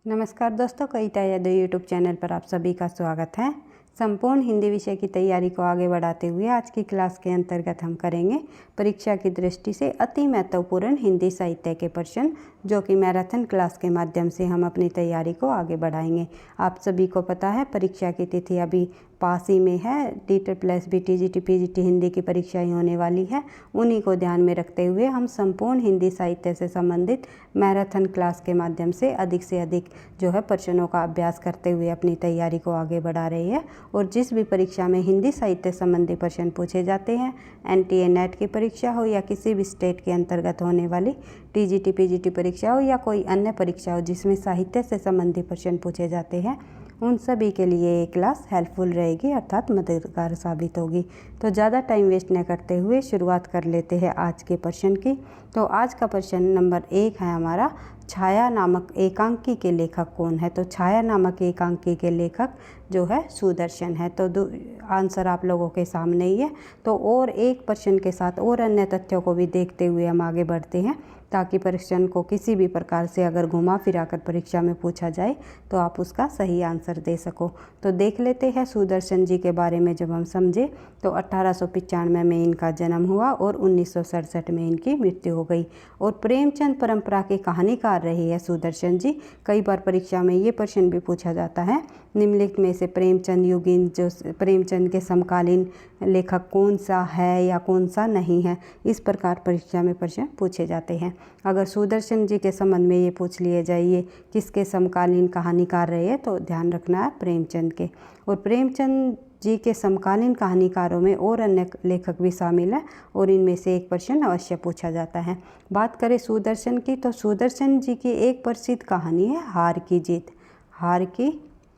नमस्कार दोस्तों, कविता Yadav YouTube channel पर आप सभी का स्वागत है। संपूर्ण हिंदी विषय की तैयारी को आगे बढ़ाते हुए आज की क्लास के अंतर्गत हम करेंगे परीक्षा की दृष्टि से अति महत्वपूर्ण हिंदी साहित्य के प्रश्न, जो कि मैराथन क्लास के माध्यम से हम अपनी तैयारी को आगे बढ़ाएंगे। आप सभी को पता है परीक्षा की तिथि अभी पास ही में है। DEET+B TGT PGT हिंदी की परीक्षाएं होने वाली है। उन्हीं को ध्यान में रखते हुए हम संपूर्ण हिंदी साहित्य से संबंधित मैराथन क्लास के माध्यम से अधिक जो है प्रश्नों का अभ्यास करते हुए अपनी तैयारी को आगे बढ़ा रही है। और जिस भी परीक्षा में हिंदी साहित्य संबंधी प्रश्न पूछे जाते हैं, NTA NET की परीक्षा हो या किसी भी स्टेट के अंतर्गत होने वाली TGT PGT परीक्षा हो या कोई अन्य परीक्षा हो जिसमें साहित्य से संबंधित प्रश्न पूछे जाते हैं, उन सभी के लिए ये क्लास हेल्पफुल रहेगी, अर्थात मददगार साबित होगी। तो ज़्यादा टाइम वेस्ट न करते हुए शुरुआत कर लेते हैं आज के प्रश्न की। तो आज का प्रश्न नंबर 1 है हमारा, छाया नामक एकांकी के लेखक कौन है। तो छाया नामक एकांकी के लेखक जो है सुदर्शन है। तो आंसर आप लोगों के सामने ही है। तो और एक प्रश्न के साथ और अन्य तथ्यों को भी देखते हुए हम आगे बढ़ते हैं, ताकि प्रश्न को किसी भी प्रकार से अगर घुमा फिरा कर परीक्षा में पूछा जाए तो आप उसका सही आंसर दे सको। तो देख लेते हैं सुदर्शन जी के बारे में। जब हम समझे तो 1895 में इनका जन्म हुआ और 1967 में इनकी मृत्यु हो गई। और प्रेमचंद परंपरा के कहानीकार रहे हैं सुदर्शन जी। कई बार परीक्षा में ये प्रश्न भी पूछा जाता है, निम्नलिखित में से प्रेमचंद युगीन जो प्रेमचंद के समकालीन लेखक कौन सा है या कौन सा नहीं है। इस प्रकार परीक्षा में प्रश्न पूछे जाते हैं। अगर सुदर्शन जी के संबंध में ये पूछ लिए जाइए किसके समकालीन कहानीकार रहे, तो ध्यान रखना है प्रेमचंद के। और प्रेमचंद जी के समकालीन कहानीकारों में और अन्य लेखक भी शामिल हैं और इनमें से एक प्रश्न अवश्य पूछा जाता है। बात करें सुदर्शन की, तो सुदर्शन जी की एक प्रसिद्ध कहानी है हार की जीत। हार की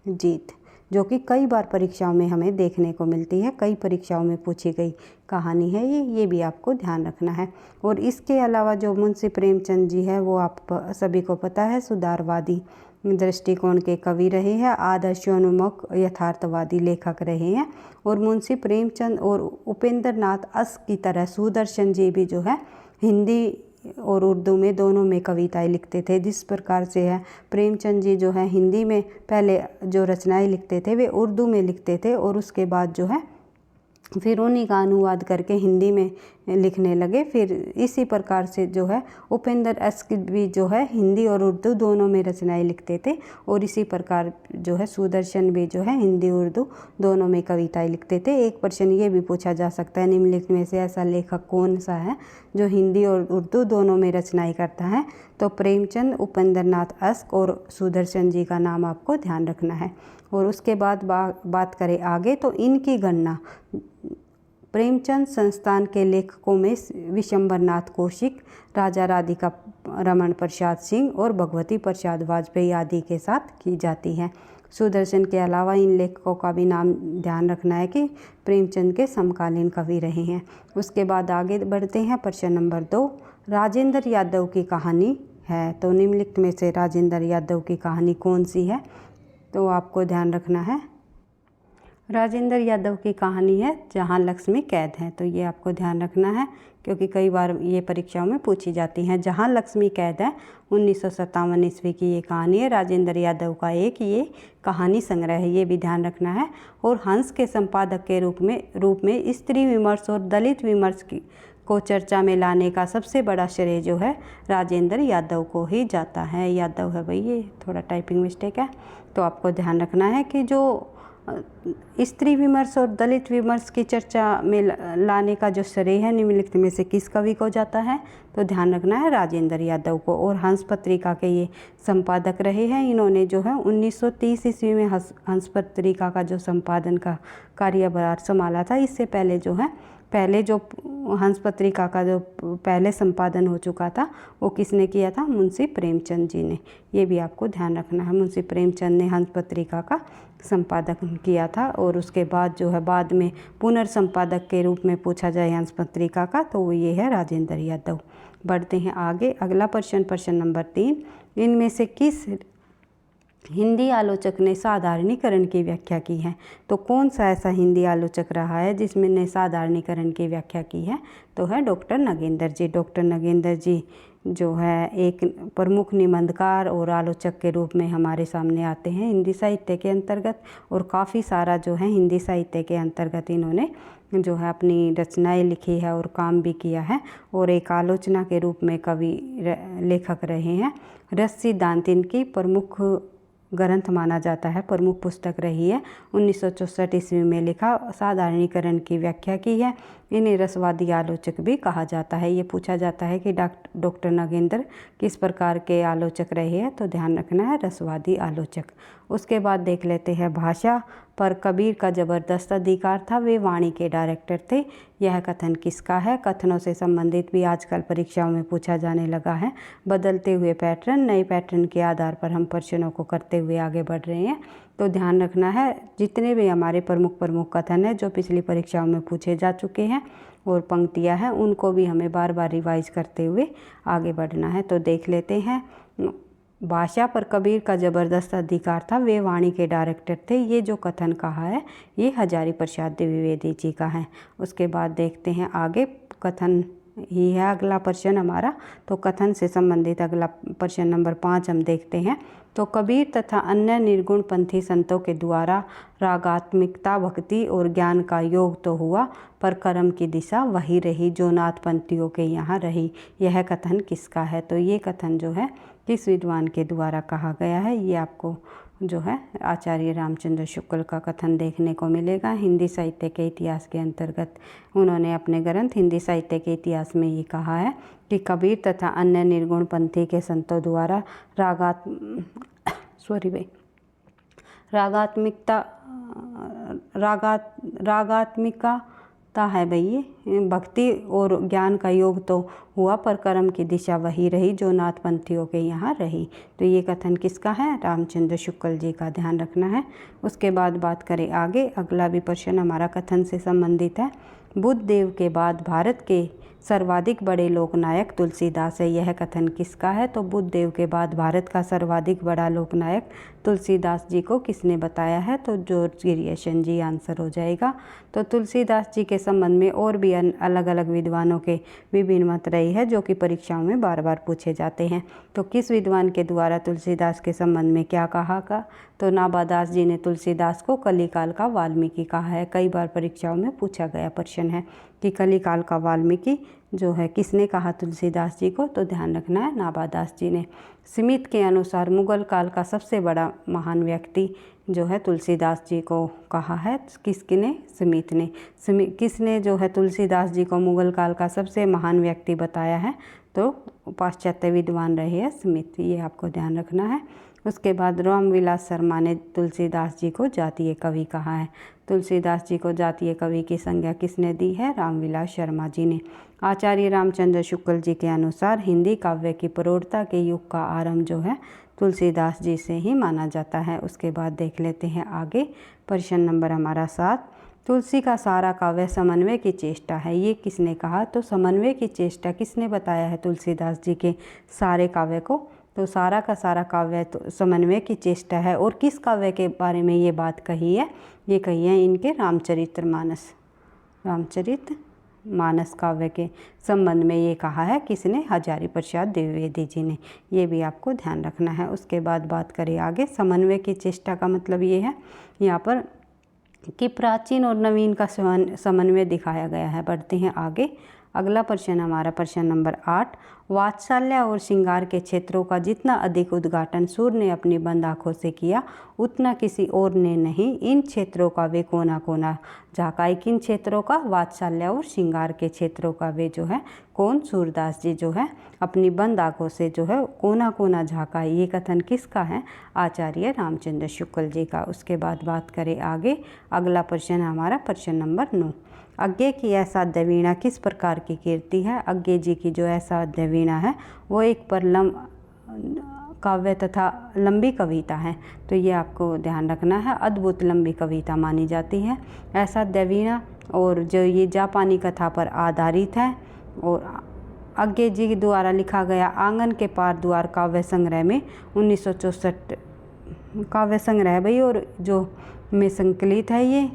जीत, जो कि कई बार परीक्षाओं में हमें देखने को मिलती है, कई परीक्षाओं में पूछी गई कहानी है ये भी आपको ध्यान रखना है। और इसके अलावा जो मुंशी प्रेमचंद जी है वो आप सभी को पता है सुधारवादी दृष्टिकोण के कवि रहे हैं, आदर्शोन्मुख यथार्थवादी लेखक रहे हैं। और मुंशी प्रेमचंद और उपेंद्र नाथ अस की तरह सुदर्शन जी भी जो है हिंदी और उर्दू में दोनों में कविताएं लिखते थे। जिस प्रकार से है प्रेमचंद जी जो है हिंदी में पहले जो रचनाएं लिखते थे वे उर्दू में लिखते थे और उसके बाद जो है फिर उन्हीं का अनुवाद करके हिंदी में लिखने लगे। फिर इसी प्रकार से जो है उपेंद्र अस भी जो है हिंदी और उर्दू दोनों में रचनाएं लिखते थे। और इसी प्रकार जो है सुदर्शन भी जो है हिंदी उर्दू दोनों में कविताएं लिखते थे। एक प्रश्न ये भी पूछा जा सकता है, निम्नलिखित में से ऐसा लेखक कौन सा है जो हिंदी और उर्दू दोनों में रचनाएं करता है। तो प्रेमचंद, उपेंद्र नाथ अस और सुदर्शन जी का नाम आपको ध्यान रखना है। और उसके बाद बात करें आगे, तो इनकी गणना प्रेमचंद संस्थान के लेखकों में विशंबरनाथ कौशिक, राजा राधिका रमन प्रसाद सिंह और भगवती प्रसाद वाजपेयी आदि के साथ की जाती है। सुदर्शन के अलावा इन लेखकों का भी नाम ध्यान रखना है कि प्रेमचंद के समकालीन कवि रहे हैं। उसके बाद आगे बढ़ते हैं। प्रश्न नंबर 2, राजेंद्र यादव की कहानी है। तो निम्नलिखित में से राजेंद्र यादव की कहानी कौन सी है, तो आपको ध्यान रखना है। राजेंद्र यादव की कहानी है जहाँ लक्ष्मी कैद है। तो ये आपको ध्यान रखना है क्योंकि कई बार ये परीक्षाओं में पूछी जाती हैं। जहाँ लक्ष्मी कैद है 1957 ईस्वी की ये कहानी है। राजेंद्र यादव का एक ये कहानी संग्रह है, ये भी ध्यान रखना है। और हंस के संपादक के रूप में स्त्री विमर्श और दलित विमर्श को चर्चा में लाने का सबसे बड़ा श्रेय जो है राजेंद्र यादव को ही जाता है। यादव है भाई, ये थोड़ा टाइपिंग मिस्टेक है। तो आपको ध्यान रखना है कि जो स्त्री विमर्श और दलित विमर्श की चर्चा में लाने का जो श्रेय है निम्नलिखित में से किस कवि को जाता है, तो ध्यान रखना है राजेंद्र यादव को। और हंस पत्रिका के ये संपादक रहे हैं। इन्होंने जो है 1930 ईस्वी में हंस पत्रिका का जो संपादन का कार्यभार संभाला था। इससे पहले जो है पहले जो हंस पत्रिका का जो पहले संपादन हो चुका था वो किसने किया था, मुंशी प्रेमचंद जी ने। ये भी आपको ध्यान रखना है, मुंशी प्रेमचंद ने हंस पत्रिका का संपादन किया था। और उसके बाद जो है बाद में पुनर्संपादक के रूप में पूछा जाए हंस पत्रिका का, तो वो ये है राजेंद्र यादव। बढ़ते हैं आगे। अगला प्रश्न, प्रश्न नंबर 3, इनमें से किस हिंदी आलोचक ने साधारणीकरण की व्याख्या की है। तो कौन सा ऐसा हिंदी आलोचक रहा है जिसमें ने साधारणीकरण की व्याख्या की है? तो है डॉक्टर नगेंद्र जी। डॉक्टर नगेंद्र जी जो है एक प्रमुख निबंधकार और आलोचक के रूप में हमारे सामने आते हैं हिंदी साहित्य के अंतर्गत, और काफ़ी सारा जो है हिंदी साहित्य के अंतर्गत इन्होंने जो है अपनी रचनाएं लिखी है और काम भी किया है, और एक आलोचना के रूप में कवि लेखक रहे हैं। रस सिद्धांत इनकी प्रमुख ग्रंथ माना जाता है, प्रमुख पुस्तक रही है। 1964 ईस्वी में लिखा, साधारणीकरण की व्याख्या की है। इन्हें रसवादी आलोचक भी कहा जाता है। ये पूछा जाता है कि डॉक्टर नगेंद्र किस प्रकार के आलोचक रहे हैं, तो ध्यान रखना है रसवादी आलोचक। उसके बाद देख लेते हैं भाषा पर कबीर का जबरदस्त अधिकार था, वे वाणी के डायरेक्टर थे। यह कथन किसका है? कथनों से संबंधित भी आजकल परीक्षाओं में पूछा जाने लगा है। बदलते हुए पैटर्न, नए पैटर्न के आधार पर हम प्रश्नों को करते हुए आगे बढ़ रहे हैं। तो ध्यान रखना है जितने भी हमारे प्रमुख कथन हैं जो पिछली परीक्षाओं में पूछे जा चुके हैं और पंक्तियां हैं, उनको भी हमें बार बार रिवाइज करते हुए आगे बढ़ना है। तो देख लेते हैं, भाषा पर कबीर का जबरदस्त अधिकार था, वे वाणी के डायरेक्टर थे। ये जो कथन कहा है ये हजारी प्रसाद द्विवेदी जी का है। उसके बाद देखते हैं आगे, कथन ही है अगला प्रश्न हमारा। तो कथन से संबंधित अगला प्रश्न नंबर 5 हम देखते हैं। तो कबीर तथा अन्य निर्गुण पंथी संतों के द्वारा रागात्मिकता, भक्ति और ज्ञान का योग तो हुआ, पर कर्म की दिशा वही रही जो नाथ पंथियों के यहाँ रही। यह कथन किसका है? तो ये कथन जो है किस विद्वान के द्वारा कहा गया है? ये आपको जो है आचार्य रामचंद्र शुक्ल का कथन देखने को मिलेगा। हिंदी साहित्य के इतिहास के अंतर्गत उन्होंने अपने ग्रंथ हिंदी साहित्य के इतिहास में ये कहा है कि कबीर तथा अन्य निर्गुण पंथी के संतों द्वारा रागात्मिकता है भाई, ये भक्ति और ज्ञान का योग तो हुआ, पर कर्म की दिशा वही रही जो नाथ पंथियों के यहाँ रही। तो ये कथन किसका है? रामचंद्र शुक्ल जी का, ध्यान रखना है। उसके बाद बात करें आगे, अगला भी प्रश्न हमारा कथन से संबंधित है। बुद्ध देव के बाद भारत के सर्वाधिक बड़े लोकनायक तुलसीदास है। यह कथन किसका है? तो बुद्ध देव के बाद भारत का सर्वाधिक बड़ा लोकनायक तुलसीदास जी को किसने बताया है? तो जॉर्ज ग्रियर्सन जी आंसर हो जाएगा। तो तुलसीदास जी के संबंध में और भी अलग अलग विद्वानों के विभिन्न मत रही है जो कि परीक्षाओं में बार बार पूछे जाते हैं। तो किस विद्वान के द्वारा तुलसीदास के संबंध में क्या कहा का? तो नाभादास जी ने तुलसीदास को कलिकाल का वाल्मीकि कहा है। कई बार परीक्षाओं में पूछा गया प्रश्न है कि कलिकाल का वाल्मीकि जो है किसने कहा तुलसीदास जी को? तो ध्यान रखना है नाभादास जी ने। स्मिथ के अनुसार मुगल काल का सबसे बड़ा महान व्यक्ति जो है तुलसीदास जी को कहा है। किसने? स्मिथ ने। किसने जो है तुलसीदास जी को मुगल काल का सबसे महान व्यक्ति बताया है? तो पाश्चात्य विद्वान रहे हैं स्मिथ, ये आपको ध्यान रखना है। उसके बाद रामविलास शर्मा ने तुलसीदास जी को जातीय कवि कहा है। तुलसीदास जी को जातीय कवि की संज्ञा किसने दी है? रामविलास शर्मा जी ने। आचार्य रामचंद्र शुक्ल जी के अनुसार हिंदी काव्य की प्रौढ़ता के युग का आरंभ जो है तुलसीदास जी से ही माना जाता है। उसके बाद देख लेते हैं आगे, प्रश्न नंबर हमारा 7। तुलसी का सारा काव्य समन्वय की चेष्टा है, ये किसने कहा? तो समन्वय की चेष्टा किसने बताया है तुलसीदास जी के सारे काव्य को? तो सारा का सारा काव्य तो समन्वय की चेष्टा है। और किस काव्य के बारे में ये बात कही है? ये कही है इनके रामचरितमानस काव्य के संबंध में ये कहा है। किसने? हजारी प्रसाद द्विवेदी जी ने। ये भी आपको ध्यान रखना है। उसके बाद बात करें आगे, समन्वय की चेष्टा का मतलब ये है यहाँ पर कि प्राचीन और नवीन का समन्वय दिखाया गया है। बढ़ते हैं आगे, अगला प्रश्न हमारा प्रश्न नंबर 8। वात्सल्य और श्रृंगार के क्षेत्रों का जितना अधिक उद्घाटन सूर्य ने अपनी बंद आँखों से किया उतना किसी और ने नहीं। इन क्षेत्रों का वे कोना कोना झाँका। किन क्षेत्रों का? वात्सल्य और श्रृंगार के क्षेत्रों का वे जो है कौन? सूरदास जी जो है अपनी बंद आँखों से जो है कोना कोना झाँका। ये कथन किसका है? आचार्य रामचंद्र शुक्ल जी का। उसके बाद बात करें आगे, अगला प्रश्न हमारा प्रश्न नंबर 9। अज्ञे की असाध्य वीणा किस प्रकार की कीर्ति है? अज्ञे जी की जो असाध्य वीणा है वो एक परलम काव्य तथा लंबी कविता है। तो ये आपको ध्यान रखना है, अद्भुत लंबी कविता मानी जाती है असाध्य वीणा, और जो ये जापानी कथा पर आधारित है। और अज्ञे जी द्वारा लिखा गया आंगन के पार द्वार काव्य संग्रह में 1964 काव्य संग्रह है भाई, और जो में संकलित है ये।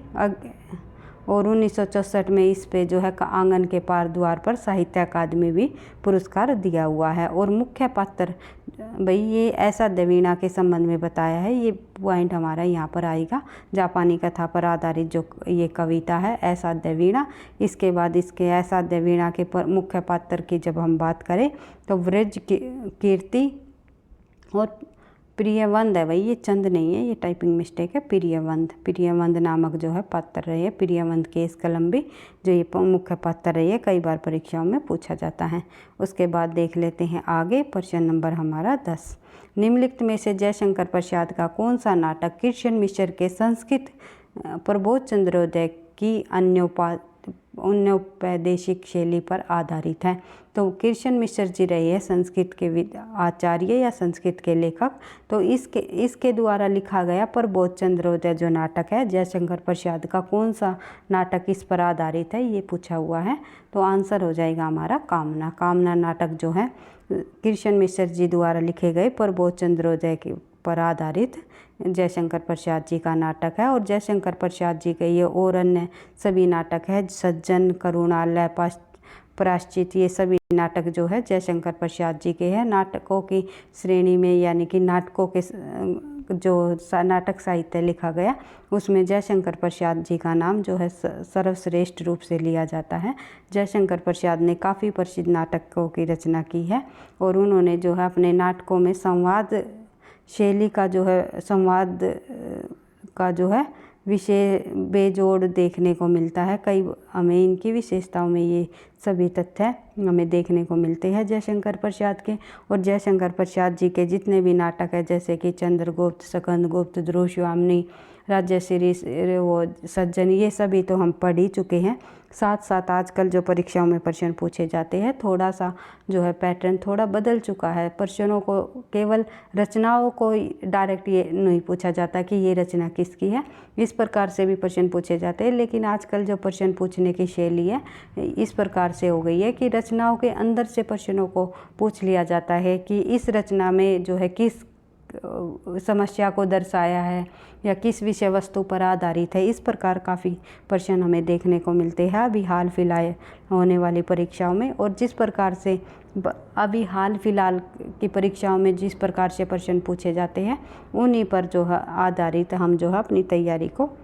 और 1964 में इस पे जो है आंगन के पार द्वार पर साहित्य अकादमी भी पुरस्कार दिया हुआ है। और मुख्य पात्र भाई ये ऐसा वीणा के संबंध में बताया है, ये पॉइंट हमारा यहाँ पर आएगा। जापानी कथा पर आधारित जो ये कविता है ऐसा वीणा। इसके बाद इसके ऐसा वीणा के मुख्य पात्र की जब हम बात करें तो व्रज कीर्ति और प्रियवंद है भाई, ये चंद नहीं है, ये टाइपिंग मिस्टेक है। प्रियवंद नामक जो है पात्र रही है। प्रियवंद केस कलम्बी जो ये मुख्य पात्र रही है, कई बार परीक्षाओं में पूछा जाता है। उसके बाद देख लेते हैं आगे प्रश्न नंबर हमारा 10। निम्नलिखित में से जयशंकर प्रसाद का कौन सा नाटक कृष्ण मिश्र के संस्कृत प्रबोध चंद्रोदय की अन्योपदेशिक शैली पर आधारित है? तो कृष्ण मिश्र जी रहे हैं संस्कृत के आचार्य या संस्कृत के लेखक। तो इसके द्वारा लिखा गया प्रबोध चंद्रोदय जो नाटक है जयशंकर प्रसाद का कौन सा नाटक इस पर आधारित है, ये पूछा हुआ है। तो आंसर हो जाएगा हमारा कामना नाटक जो है कृष्ण मिश्र जी द्वारा लिखे गए प्रबोध चंद्रोदय के पर आधारित जयशंकर प्रसाद जी का नाटक है। और जयशंकर प्रसाद जी के ये और अन्य सभी नाटक है, सज्जन, करुणालय, प्रायश्चित, ये सभी नाटक जो है जयशंकर प्रसाद जी के हैं। नाटकों की श्रेणी में यानी कि नाटकों के जो नाटक साहित्य लिखा गया उसमें जयशंकर प्रसाद जी का नाम जो है सर्वश्रेष्ठ रूप से लिया जाता है। जयशंकर प्रसाद ने काफ़ी प्रसिद्ध नाटकों की रचना की है और उन्होंने जो है अपने नाटकों में संवाद शैली का जो है विषय बेजोड़ देखने को मिलता है। कई हमें इनकी विशेषताओं में ये सभी तथ्य हमें देखने को मिलते हैं जयशंकर प्रसाद के। और जयशंकर प्रसाद जी के जितने भी नाटक है जैसे कि चंद्रगुप्त, स्कंदगुप्त, ध्रुवस्वामिनी, राज्यश्री, वो सज्जन, ये सभी तो हम पढ़ ही चुके हैं। साथ साथ आजकल जो परीक्षाओं में प्रश्न पूछे जाते हैं थोड़ा सा जो है पैटर्न थोड़ा बदल चुका है। प्रश्नों को केवल रचनाओं को डायरेक्ट ये नहीं पूछा जाता कि ये रचना किसकी है, इस प्रकार से भी प्रश्न पूछे जाते हैं। लेकिन आजकल जो प्रश्न पूछने की शैली है इस प्रकार से हो गई है कि रचनाओं के अंदर से प्रश्नों को पूछ लिया जाता है कि इस रचना में जो है किस समस्या को दर्शाया है या किस विषय वस्तु पर आधारित है। इस प्रकार काफ़ी प्रश्न हमें देखने को मिलते हैं अभी हाल फिलहाल होने वाली परीक्षाओं में। और जिस प्रकार से अभी हाल फिलहाल की परीक्षाओं में जिस प्रकार से प्रश्न पूछे जाते हैं उन्हीं पर जो है आधारित हम जो है अपनी तैयारी को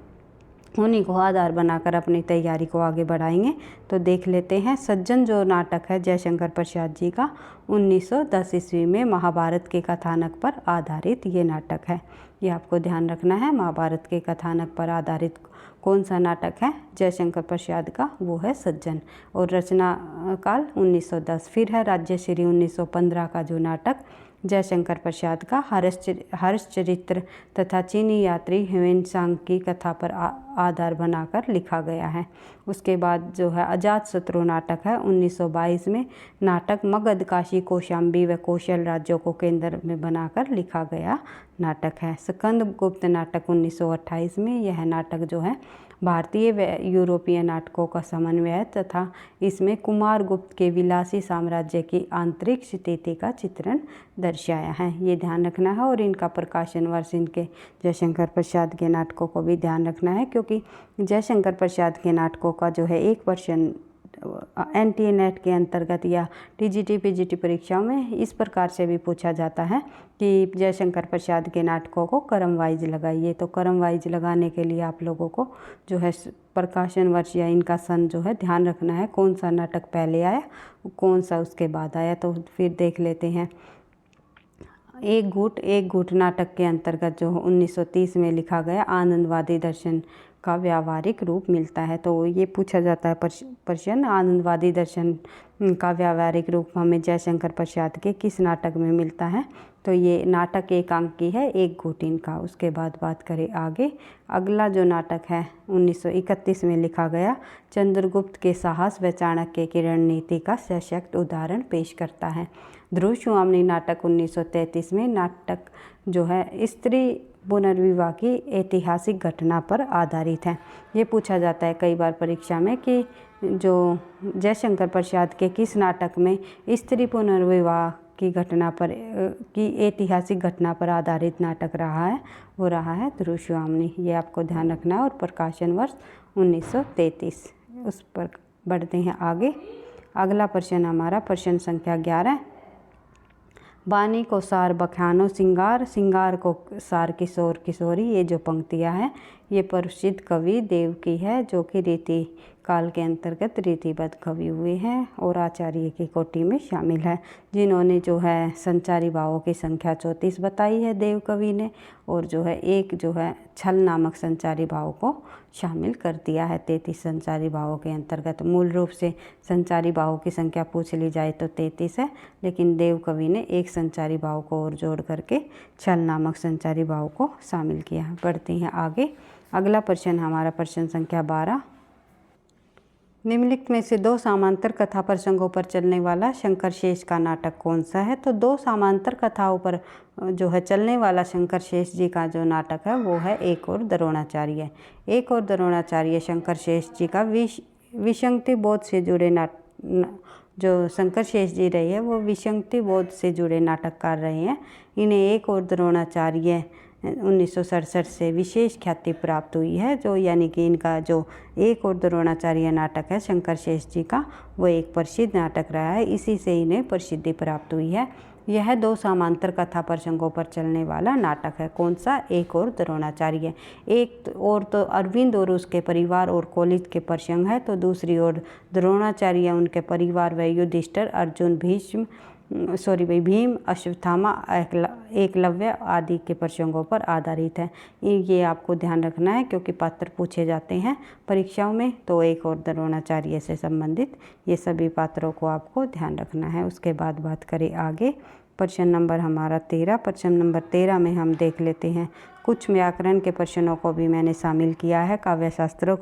उन्हीं को आधार बनाकर अपनी तैयारी को आगे बढ़ाएंगे। तो देख लेते हैं सज्जन जो नाटक है जयशंकर प्रसाद जी का 1910 ईस्वी में महाभारत के कथानक पर आधारित ये नाटक है। ये आपको ध्यान रखना है, महाभारत के कथानक पर आधारित कौन सा नाटक है जयशंकर प्रसाद का, वो है सज्जन। और रचना काल 1910। फिर है राज्यश्री 1915 का जो नाटक जयशंकर प्रसाद का हर्षचरित्र तथा चीनी यात्री ह्वेनसांग की कथा पर आधार बनाकर लिखा गया है। उसके बाद जो है अजातशत्रु नाटक है 1922 में। नाटक मगध, काशी, कौशाम्बी व कौशल राज्यों को केंद्र में बनाकर लिखा गया नाटक है। स्कंदगुप्त नाटक 1928 में। यह नाटक जो है भारतीय व यूरोपीय नाटकों का समन्वय है तथा इसमें कुमार गुप्त के विलासी साम्राज्य की आंतरिक स्थिति का चित्रण दर्शाया है। ये ध्यान रखना है। और इनका प्रकाशन वर्ष इनके जयशंकर प्रसाद के नाटकों को भी ध्यान रखना है क्योंकि जयशंकर प्रसाद के नाटकों का जो है एक वर्षन NTA नेट के अंतर्गत या TGT PGT परीक्षाओं में इस प्रकार से भी पूछा जाता है कि जयशंकर प्रसाद के नाटकों को क्रम वाइज लगाइए। तो क्रम वाइज लगाने के लिए आप लोगों को जो है प्रकाशन वर्ष या इनका सन जो है ध्यान रखना है, कौन सा नाटक पहले आया कौन सा उसके बाद आया। तो फिर देख लेते हैं एक घूट नाटक के अंतर्गत जो 1930 में लिखा गया आनंदवादी दर्शन का व्यावहारिक रूप मिलता है। तो ये पूछा जाता है प्रश्न आनंदवादी दर्शन का व्यावहारिक रूप हमें जयशंकर प्रसाद के किस नाटक में मिलता है। तो ये नाटक एकांकी है एक घूट इनका। उसके बाद बात करें आगे, अगला जो नाटक है 1931 में लिखा गया चंद्रगुप्त के साहस व चाणक्य की रणनीति का सशक्त उदाहरण पेश करता है। ध्रुवस्वामिनी नाटक 1933 में। नाटक जो है स्त्री पुनर्विवाह की ऐतिहासिक घटना पर आधारित है। ये पूछा जाता है कई बार परीक्षा में कि जो जयशंकर प्रसाद के किस नाटक में स्त्री पुनर्विवाह की घटना पर की ऐतिहासिक घटना पर आधारित नाटक रहा है, वो रहा है ध्रुवश्यामणी। ये आपको ध्यान रखना है। और प्रकाशन वर्ष 1933। उस पर बढ़ते हैं आगे। अगला प्रश्न हमारा प्रश्न संख्या 11। बानी को सार बखानो सिंगार, सिंगार को सार किशोर किशोरी। ये जो पंक्तियाँ हैं ये प्रसिद्ध कवि देव की है, जो कि रीति काल के अंतर्गत रीतिबद्ध कवि हुए हैं और आचार्य की कोटि में शामिल है, जिन्होंने जो है संचारी भावों की संख्या 34 बताई है देव कवि ने, और जो है एक जो है छल नामक संचारी भाव को शामिल कर दिया है 33 संचारी भावों के अंतर्गत। मूल रूप से संचारी भावों की संख्या पूछ ली जाए तो 33 है, लेकिन देव कवि ने एक संचारी भाव को और जोड़ करके छल नामक संचारी भाव को शामिल किया। बढ़ते हैं आगे। अगला प्रश्न हमारा प्रश्न संख्या 12। निम्नलिखित में से दो समांतर कथा प्रसंगों पर चलने वाला शंकर शेष का नाटक कौन सा है? तो दो समांतर कथाओं पर जो है चलने वाला शंकर शेष जी का जो नाटक है वो है एक और द्रोणाचार्य। एक और द्रोणाचार्य शंकर शेष जी का विसंगति बोध से जुड़े जो शंकर शेष जी रहे हैं वो विसंगति बोध से जुड़े नाटककार रहे हैं। इन्हें एक और द्रोणाचार्य 1967 से विशेष ख्याति प्राप्त हुई है, जो यानी कि इनका जो एक और द्रोणाचार्य नाटक है शंकर शेष जी का, वो एक प्रसिद्ध नाटक रहा है, इसी से इन्हें प्रसिद्धि प्राप्त हुई है। यह दो समांतर कथा प्रसंगों पर चलने वाला नाटक है। कौन सा? एक और द्रोणाचार्य। एक और तो अरविंद और उसके परिवार और कॉलेज के प्रसंग है, तो दूसरी ओर द्रोणाचार्य उनके परिवार व युधिष्ठिर, अर्जुन, भीम, अश्वत्थामा, एकलव्य आदि के प्रसंगों पर आधारित है। ये आपको ध्यान रखना है क्योंकि पात्र पूछे जाते हैं परीक्षाओं में, तो एक और द्रोणाचार्य से संबंधित ये सभी पात्रों को आपको ध्यान रखना है। उसके बाद बात करें आगे। प्रश्न नंबर हमारा 13। प्रश्न नंबर 13 में हम देख लेते हैं कुछ व्याकरण के प्रश्नों को भी मैंने शामिल किया है, काव्यशास्त्र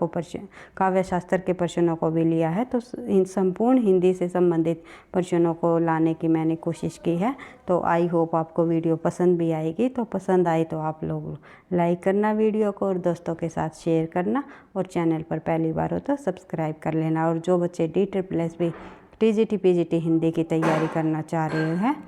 के प्रश्नों को भी लिया है, तो इन संपूर्ण हिंदी से संबंधित प्रश्नों को लाने की मैंने कोशिश की है। तो आई होप आपको वीडियो पसंद भी आएगी। तो पसंद आई तो आप लोग लाइक करना वीडियो को और दोस्तों के साथ शेयर करना, और चैनल पर पहली बार हो तो सब्सक्राइब कर लेना। और जो बच्चे DSSS TGT PGT हिंदी की तैयारी करना चाह रहे हैं,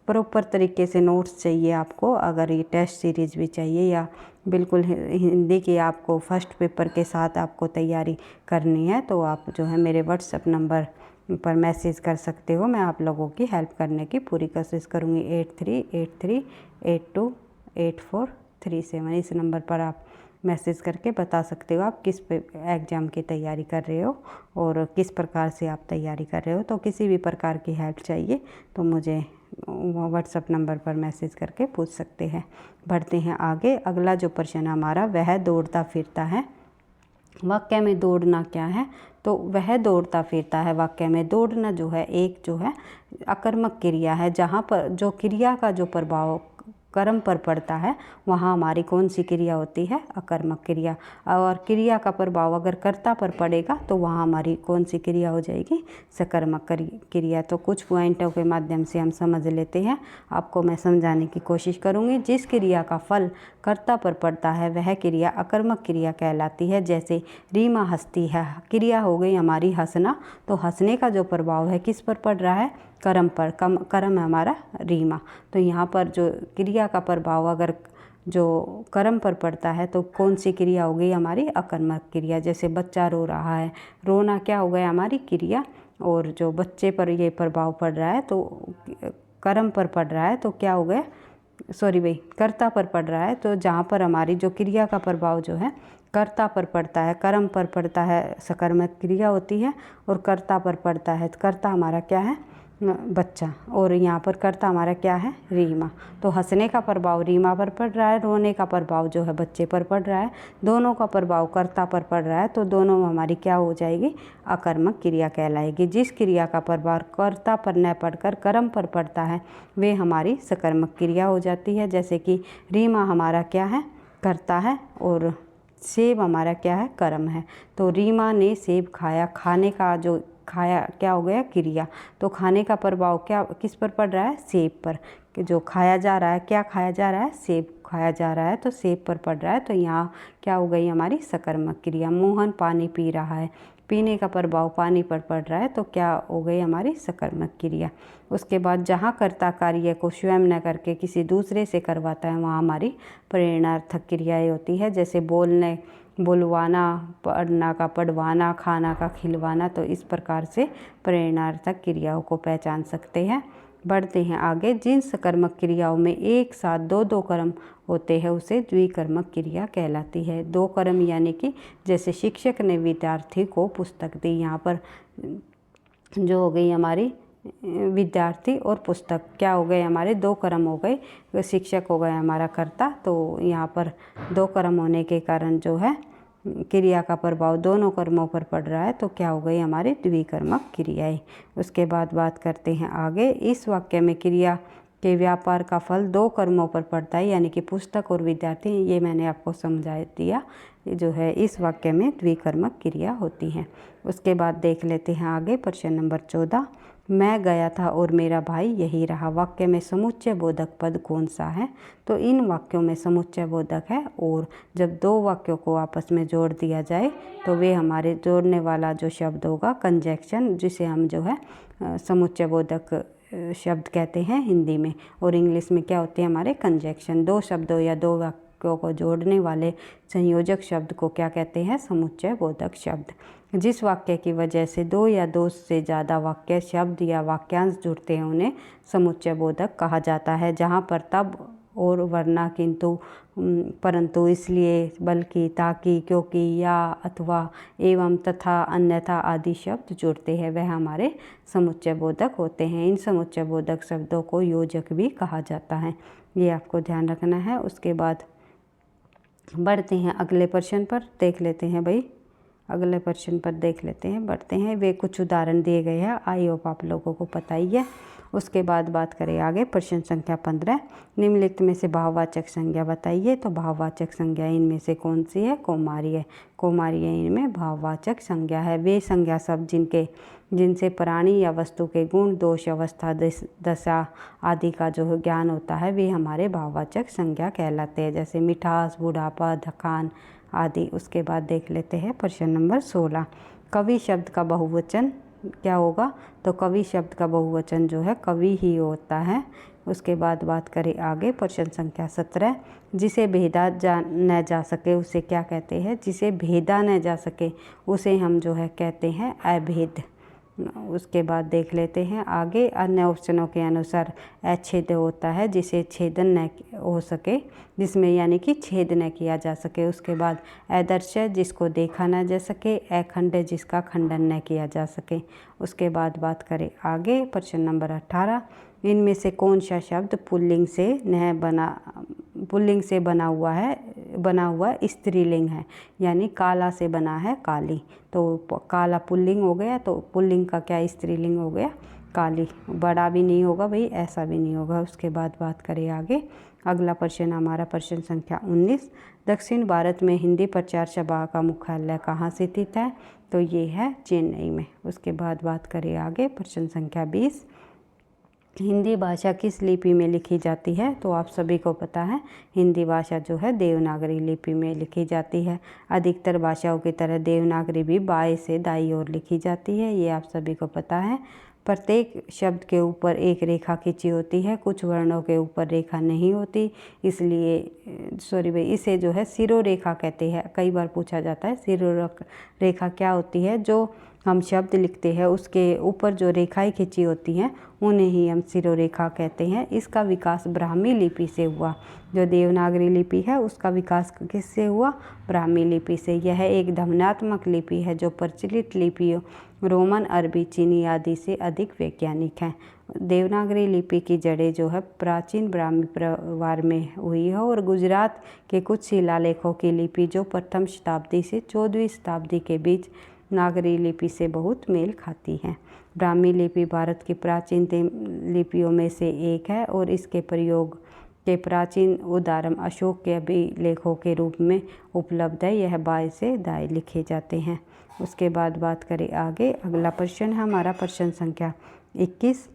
प्रॉपर तरीके से नोट्स चाहिए आपको, अगर ये टेस्ट सीरीज़ भी चाहिए या बिल्कुल हिंदी की आपको फर्स्ट पेपर के साथ आपको तैयारी करनी है, तो आप जो है मेरे व्हाट्सएप नंबर पर मैसेज कर सकते हो। मैं आप लोगों की हेल्प करने की पूरी कोशिश करूँगी। 8383828437। इस नंबर पर आप मैसेज करके बता सकते हो आप किस एग्ज़ाम की तैयारी कर रहे हो और किस प्रकार से आप तैयारी कर रहे हो। तो किसी भी प्रकार की हेल्प चाहिए तो मुझे व्हाट्सएप नंबर पर मैसेज करके पूछ सकते हैं। बढ़ते हैं आगे। अगला जो प्रश्न हमारा वह दौड़ता फिरता है। वाक्य में दौड़ना क्या है? तो वह दौड़ता फिरता है। वाक्य में दौड़ना जो है एक जो है अकर्मक क्रिया है, जहाँ पर जो क्रिया का जो प्रभाव कर्म पर पड़ता है वहाँ हमारी कौन सी क्रिया होती है? अकर्मक क्रिया। और क्रिया का प्रभाव अगर कर्ता पर पड़ेगा तो वहाँ हमारी कौन सी क्रिया हो जाएगी? सकर्मक क्रिया। तो कुछ पॉइंटों के माध्यम से हम समझ लेते हैं, आपको मैं समझाने की कोशिश करूँगी। जिस क्रिया का फल कर्ता पर पड़ता है वह क्रिया अकर्मक क्रिया कहलाती है। जैसे रीमा हंसती है, क्रिया हो गई हमारी हंसना, तो हंसने का जो प्रभाव है किस पर पड़ रहा है? कर्म पर। कर्म है हमारा रीमा। तो यहाँ पर जो क्रिया का प्रभाव अगर जो कर्म पर पड़ता है तो कौन सी क्रिया हो गई? हमारी अकर्मक क्रिया। जैसे बच्चा रो रहा है, रोना क्या हो गया? हमारी क्रिया। और जो बच्चे पर ये प्रभाव पड़ रहा है तो कर्म पर पड़ रहा है, तो क्या हो गया? कर्ता पर पड़ रहा है। तो जहाँ पर हमारी जो क्रिया का प्रभाव जो है कर्ता पर पड़ता है, कर्म पर पड़ता है, सकर्मक क्रिया होती है, और कर्ता पर पड़ता है, तो कर्ता हमारा क्या है? बच्चा। और यहाँ पर कर्ता हमारा क्या है? रीमा। तो हंसने का प्रभाव रीमा पर पड़ रहा है, रोने का प्रभाव जो है बच्चे पर पड़ रहा है, दोनों का प्रभाव कर्ता पर पड़ रहा है, तो दोनों हमारी क्या हो जाएगी? अकर्मक क्रिया कहलाएगी। जिस क्रिया का प्रभाव कर्ता पर न पड़कर कर्म पर पड़ता है वे हमारी सकर्मक क्रिया हो जाती है। जैसे कि रीमा हमारा क्या है? कर्ता है, और सेब हमारा क्या है? कर्म है। तो रीमा ने सेब खाया, खाने का जो खाया क्या हो गया? क्रिया। तो खाने का प्रभाव क्या किस पर पड़ रहा है? सेब पर। कि जो खाया जा रहा है, क्या खाया जा रहा है? सेब खाया जा रहा है, तो सेब पर पड़ रहा है, तो यहाँ क्या हो गई? हमारी सकर्मक क्रिया। मोहन पानी पी रहा है, पीने का प्रभाव पानी पर पड़ रहा है तो क्या हो गई हमारी सकर्मक क्रिया। उसके बाद जहाँ कर्ता कार्य को स्वयं न करके किसी दूसरे से करवाता है वहाँ हमारी प्रेरणार्थक क्रियाएँ होती है, जैसे बोलने बुलवाना, पढ़ना का पढ़वाना, खाना का खिलवाना। तो इस प्रकार से प्रेरणार्थक क्रियाओं को पहचान सकते हैं। बढ़ते हैं आगे। जिन सकर्मक क्रियाओं में एक साथ दो दो कर्म होते हैं उसे द्विकर्मक क्रिया कहलाती है। दो कर्म यानी कि जैसे शिक्षक ने विद्यार्थी को पुस्तक दी, यहाँ पर जो हो गई हमारी विद्यार्थी और पुस्तक क्या हो गए हमारे दो कर्म हो गए। शिक्षक हो गए हमारा कर्ता, तो यहाँ पर दो कर्म होने के कारण जो है क्रिया का प्रभाव दोनों कर्मों पर पड़ रहा है, तो क्या हो गई हमारी द्विकर्मक क्रियाएं। उसके बाद बात करते हैं आगे। इस वाक्य में क्रिया के व्यापार का फल दो कर्मों पर पड़ता है, यानी कि पुस्तक और विद्यार्थी। ये मैंने आपको समझा दिया, जो है इस वाक्य में द्विकर्मक क्रिया होती है। उसके बाद देख लेते हैं आगे प्रश्न नंबर 14। मैं गया था और मेरा भाई यही रहा। वाक्य में समुच्चय बोधक पद कौन सा है? तो इन वाक्यों में समुच्चय बोधक है, और जब दो वाक्यों को आपस में जोड़ दिया जाए तो वे हमारे जोड़ने वाला जो शब्द होगा कंजैक्शन, जिसे हम जो है समुच्चय बोधक शब्द कहते हैं हिंदी में, और इंग्लिश में क्या होते हैं हमारे कंजैक्शन। दो शब्दों या दो वाक्यों को जोड़ने वाले संयोजक शब्द को क्या कहते हैं? समुच्चय बोधक शब्द। जिस वाक्य की वजह से दो या दो से ज़्यादा वाक्य, शब्द या वाक्यांश जुड़ते हैं उन्हें समुच्चय बोधक कहा जाता है। जहाँ पर तब और वरना, किंतु, परंतु, इसलिए, बल्कि, ताकि, क्योंकि, या, अथवा, एवं, तथा, अन्यथा आदि शब्द जुड़ते हैं वह हमारे समुच्चय बोधक होते हैं। इन समुच्चय बोधक शब्दों को योजक भी कहा जाता है, ये आपको ध्यान रखना है। उसके बाद बढ़ते हैं अगले प्रश्न पर, देख लेते हैं भाई, अगले प्रश्न पर देख लेते हैं, बढ़ते हैं। वे कुछ उदाहरण दिए गए हैं, आई होप आप लोगों को पता ही है। उसके बाद बात करें आगे प्रश्न संख्या 15। निम्नलिखित में से भाववाचक संज्ञा बताइए। तो भाववाचक संज्ञा इनमें से कौन सी है? कौमारी है। कौमारी है इनमें भाववाचक संज्ञा है। वे संज्ञा शब्द जिनसे प्राणी या वस्तु के गुण, दोष, अवस्था, दशा आदि का जो ज्ञान होता है वे हमारे भाववाचक संज्ञा कहलाते हैं, जैसे मिठास, बुढ़ापा, थकान आदि। उसके बाद देख लेते हैं प्रश्न नंबर 16। कवि शब्द का बहुवचन क्या होगा? तो कवि शब्द का बहुवचन जो है कवि ही होता है। उसके बाद बात करें आगे प्रश्न संख्या 17। जिसे भेदा न जा सके उसे क्या कहते हैं? जिसे भेदा न जा सके उसे हम जो है कहते हैं अभेद। उसके बाद देख लेते हैं आगे। अन्य ऑप्शनों के अनुसार अछेद होता है जिसे छेदन न हो सके, जिसमें यानी कि छेद न किया जा सके। उसके बाद अदृश्य जिसको देखा न जा सके, अखंड जिसका खंडन न किया जा सके। उसके बाद बात करें आगे प्रश्न नंबर 18। इनमें से कौन सा शब्द पुल्लिंग से बना हुआ स्त्रीलिंग है, यानी काला से बना है काली। तो काला पुल्लिंग हो गया, तो पुल्लिंग का क्या स्त्रीलिंग हो गया? काली। बड़ा भी नहीं होगा भाई, ऐसा भी नहीं होगा। उसके बाद बात करें आगे। अगला प्रश्न हमारा प्रश्न संख्या 19। दक्षिण भारत में हिंदी प्रचार सभा का मुख्यालय कहाँ स्थित है? तो ये है चेन्नई में। उसके बाद बात करें आगे प्रश्न संख्या 20। हिंदी भाषा किस लिपि में लिखी जाती है? तो आप सभी को पता है हिंदी भाषा जो है देवनागरी लिपि में लिखी जाती है। अधिकतर भाषाओं की तरह देवनागरी भी बाएं से दाईं ओर लिखी जाती है, ये आप सभी को पता है। प्रत्येक शब्द के ऊपर एक रेखा खींची होती है, कुछ वर्णों के ऊपर रेखा नहीं होती, इसलिए इसे जो है सिरोरेखा कहते हैं। कई बार पूछा जाता है सिरोरेखा क्या होती है? जो हम शब्द लिखते हैं उसके ऊपर जो रेखाएं खींची होती हैं उन्हें ही हम सिरोरेखा कहते हैं। इसका विकास ब्राह्मी लिपि से हुआ। जो देवनागरी लिपि है उसका विकास किससे हुआ? ब्राह्मी लिपि से। यह एक ध्वन्यात्मक लिपि है जो प्रचलित लिपियों रोमन, अरबी, चीनी आदि से अधिक वैज्ञानिक है। देवनागरी लिपि की जड़ें जो है प्राचीन ब्राह्मी परिवार में हुई है, और गुजरात के कुछ शिलालेखों की लिपि जो प्रथम शताब्दी से 14वीं शताब्दी के बीच नागरी लिपि से बहुत मेल खाती है। ब्राह्मी लिपि भारत की प्राचीन लिपियों में से एक है और इसके प्रयोग के प्राचीन उदाहरण अशोक के अभिलेखों के रूप में उपलब्ध है। यह बाएं से दाएं लिखे जाते हैं। उसके बाद बात करें आगे। अगला प्रश्न है हमारा प्रश्न संख्या 21।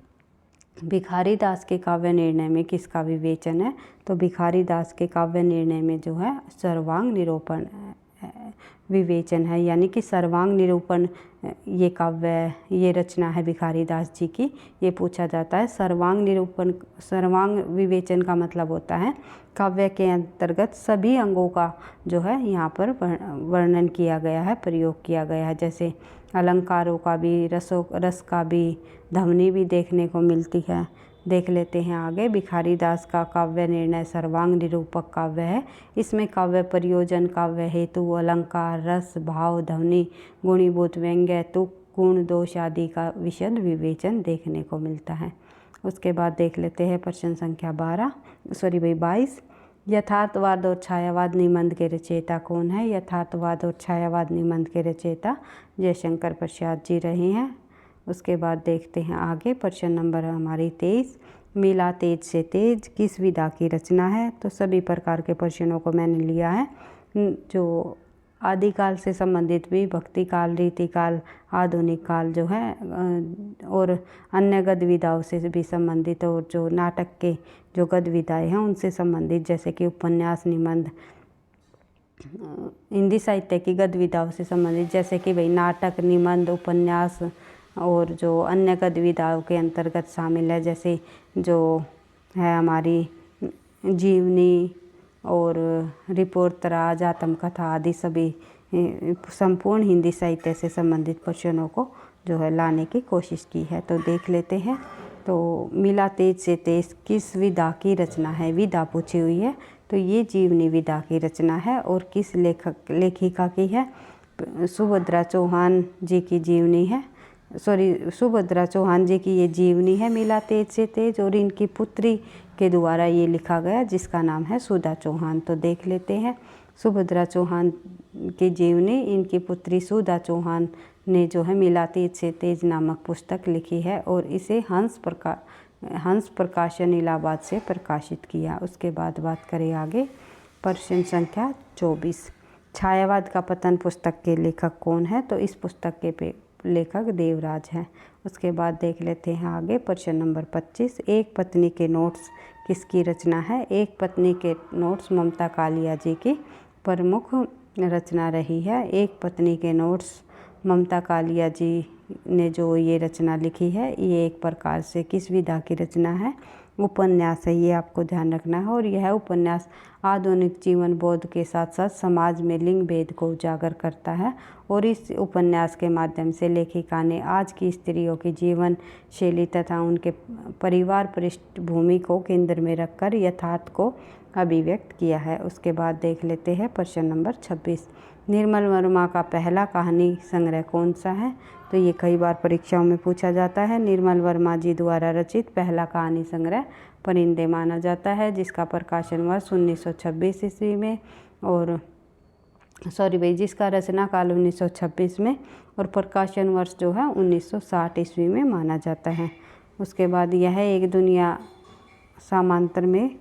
भिखारी दास के काव्य निर्णय में किसका विवेचन है? तो भिखारी दास के काव्य निर्णय में जो है सर्वांग निरूपण विवेचन है, यानी कि सर्वांग निरूपण ये काव्य, ये रचना है भिखारी दास जी की। ये पूछा जाता है। सर्वांग निरूपण, सर्वांग विवेचन का मतलब होता है काव्य के अंतर्गत सभी अंगों का जो है यहाँ पर वर्णन किया गया है, प्रयोग किया गया है। जैसे अलंकारों का भी, रस का भी, ध्वनि भी देखने को मिलती है। देख लेते हैं आगे। भिखारी दास का काव्य निर्णय सर्वांग निरूपक काव्य है। इसमें काव्य प्रयोजन, काव्य हेतु, अलंकार, रस, भाव, ध्वनि, गुणीभूत व्यंग्य, तुक, गुण, दोष आदि का विशद विवेचन देखने को मिलता है। उसके बाद देख लेते हैं प्रश्न संख्या 22। यथार्थवाद और छायावाद निबंध के रचयिता कौन है? यथार्थवाद और छायावाद निबंध के रचयिता जयशंकर प्रसाद जी रहे हैं। उसके बाद देखते हैं आगे। प्रश्न नंबर हमारी 23। मिला तेज से तेज किस विधा की रचना है? तो सभी प्रकार के प्रश्नों को मैंने लिया है, जो आदिकाल से संबंधित भी, भक्ति काल, रीति काल, आधुनिक काल जो है, और अन्य गद्य विधाओं से भी संबंधित, और जो नाटक के जो गद्य विधाएँ हैं उनसे संबंधित, जैसे कि उपन्यास, निबंध, हिंदी साहित्य की गद्य विधाओं से संबंधित, जैसे कि भाई नाटक, निबंध, उपन्यास, और जो अन्य गद्य विधाओं के अंतर्गत शामिल है, जैसे जो है हमारी जीवनी और रिपोर्टराज, आत्मकथा आदि सभी संपूर्ण हिंदी साहित्य से संबंधित प्रश्नों को जो है लाने की कोशिश की है। तो देख लेते हैं। तो मिला तेज से तेज किस विधा की रचना है? विधा पूछी हुई है, तो ये जीवनी विधा की रचना है। और किस लेखिका की है? सुभद्रा चौहान जी की जीवनी है। सुभद्रा चौहान जी की ये जीवनी है मिला तेज से तेज, और इनकी पुत्री के द्वारा ये लिखा गया, जिसका नाम है सुधा चौहान। तो देख लेते हैं। सुभद्रा चौहान की जीवनी, इनकी पुत्री सुधा चौहान ने जो है मिला तेज से तेज नामक पुस्तक लिखी है, और इसे हंस प्रकाशन इलाहाबाद से प्रकाशित किया। उसके बाद बात करें आगे। प्रश्न संख्या 24। छायावाद का पतन पुस्तक के लेखक कौन है? तो इस पुस्तक के लेखक देवराज हैं। उसके बाद देख लेते हैं आगे। प्रश्न नंबर 25। एक पत्नी के नोट्स किसकी रचना है? एक पत्नी के नोट्स ममता कालिया जी की प्रमुख रचना रही है। एक पत्नी के नोट्स ममता कालिया जी ने जो ये रचना लिखी है, ये एक प्रकार से किस विधा की रचना है? उपन्यास है, ये आपको ध्यान रखना है। और यह उपन्यास आधुनिक जीवन बोध के साथ साथ समाज में लिंग भेद को उजागर करता है। और इस उपन्यास के माध्यम से लेखिका ने आज की स्त्रियों की जीवन शैली तथा उनके परिवार पृष्ठभूमि को केंद्र में रखकर यथार्थ को अभिव्यक्त किया है। उसके बाद देख लेते हैं प्रश्न नंबर 26। निर्मल वर्मा का पहला कहानी संग्रह कौन सा है? तो ये कई बार परीक्षाओं में पूछा जाता है। निर्मल वर्मा जी द्वारा रचित पहला कहानी संग्रह परिंदे माना जाता है, जिसका प्रकाशन वर्ष 1926 ईस्वी में, और जिसका रचना काल 1926 में और प्रकाशन वर्ष जो है 1960 ईस्वी में माना जाता है। उसके बाद यह एक दुनिया समांतर में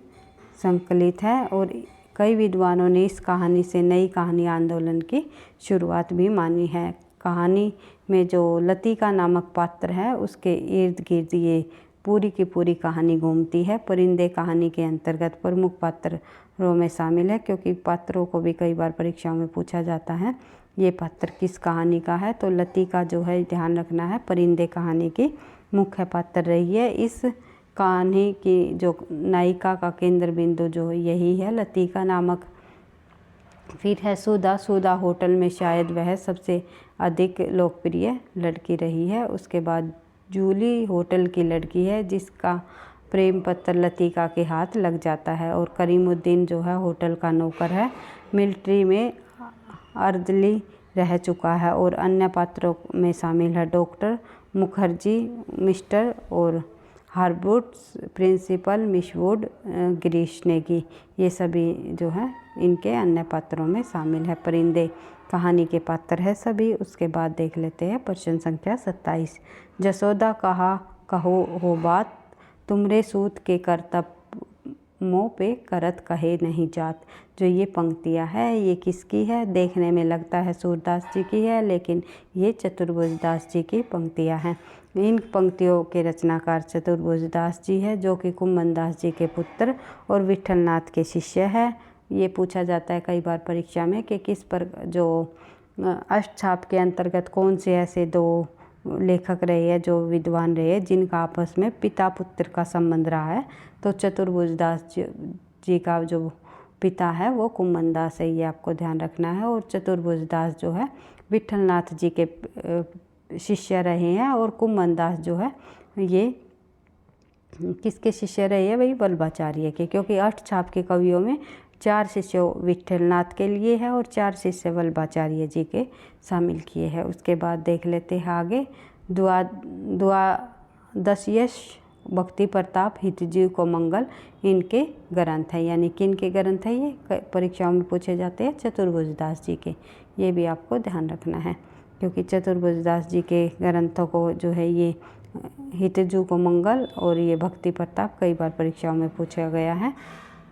संकलित है, और कई विद्वानों ने इस कहानी से नई कहानी आंदोलन की शुरुआत भी मानी है। कहानी में जो लतिका नामक पात्र है, उसके इर्द गिर्द ये पूरी की पूरी कहानी घूमती है। परिंदे कहानी के अंतर्गत प्रमुख पात्रों में शामिल है, क्योंकि पात्रों को भी कई बार परीक्षाओं में पूछा जाता है ये पात्र किस कहानी का है। तो लतिका जो है, ध्यान रखना है, परिंदे कहानी की मुख्य पात्र रही है। इस कहानी की जो नायिका का केंद्र बिंदु जो यही है, लतिका नामक। फिर है सुधा। सुधा होटल में शायद वह सबसे अधिक लोकप्रिय लड़की रही है। उसके बाद जूली होटल की लड़की है, जिसका प्रेम पत्र लतिका के हाथ लग जाता है। और करीमुद्दीन जो है होटल का नौकर है, मिलिट्री में अर्दली रह चुका है। और अन्य पात्रों में शामिल है डॉक्टर मुखर्जी, मिस्टर और हार्वुड, प्रिंसिपल मिशवुड, गिरीश नेगी, ये सभी जो है इनके अन्य पात्रों में शामिल है। परिंदे कहानी के पात्र है सभी। उसके बाद देख लेते हैं प्रश्न संख्या 27। जसोदा कहो हो बात, तुमरे सूत के करतब मुँह पे करत कहे नहीं जात। जो ये पंक्तियाँ है, ये किसकी है? देखने में लगता है सूरदास जी की है, लेकिन ये चतुर्भुज दास जी की पंक्तियाँ हैं। इन पंक्तियों के रचनाकार चतुर्भुज दास जी है, जो कि कुम्भन दास जी के पुत्र और विठलनाथ के शिष्य है। ये पूछा जाता है कई बार परीक्षा में कि किस पर जो अष्टछाप के अंतर्गत कौन से ऐसे दो लेखक रहे हैं जो विद्वान रहे हैं जिनका आपस में पिता पुत्र का संबंध रहा है। तो चतुर्भुजदास जी का जो पिता है वो कुम्भनदास है, ये आपको ध्यान रखना है। और चतुर्भुजदास जो है विठलनाथ जी के शिष्य रहे हैं और कुम्भनदास जो है ये किसके शिष्य रहे हैं भाई, वल्लभाचार्य के, क्योंकि अष्टछाप के कवियों में 4 शिष्य विठलनाथ के लिए है और 4 शिष्य वल्लभाचार्य जी के शामिल किए हैं। उसके बाद देख लेते हैं आगे द्वादशयश भक्ति प्रताप हितजीव को मंगल इनके ग्रंथ है, यानी किन के ग्रंथ है ये परीक्षाओं में पूछे जाते हैं, चतुर्भुजदास जी के। ये भी आपको ध्यान रखना है क्योंकि चतुर्भुजदास जी के ग्रंथों को जो है ये हितजू को मंगल और ये भक्ति प्रताप कई बार परीक्षाओं में पूछा गया है।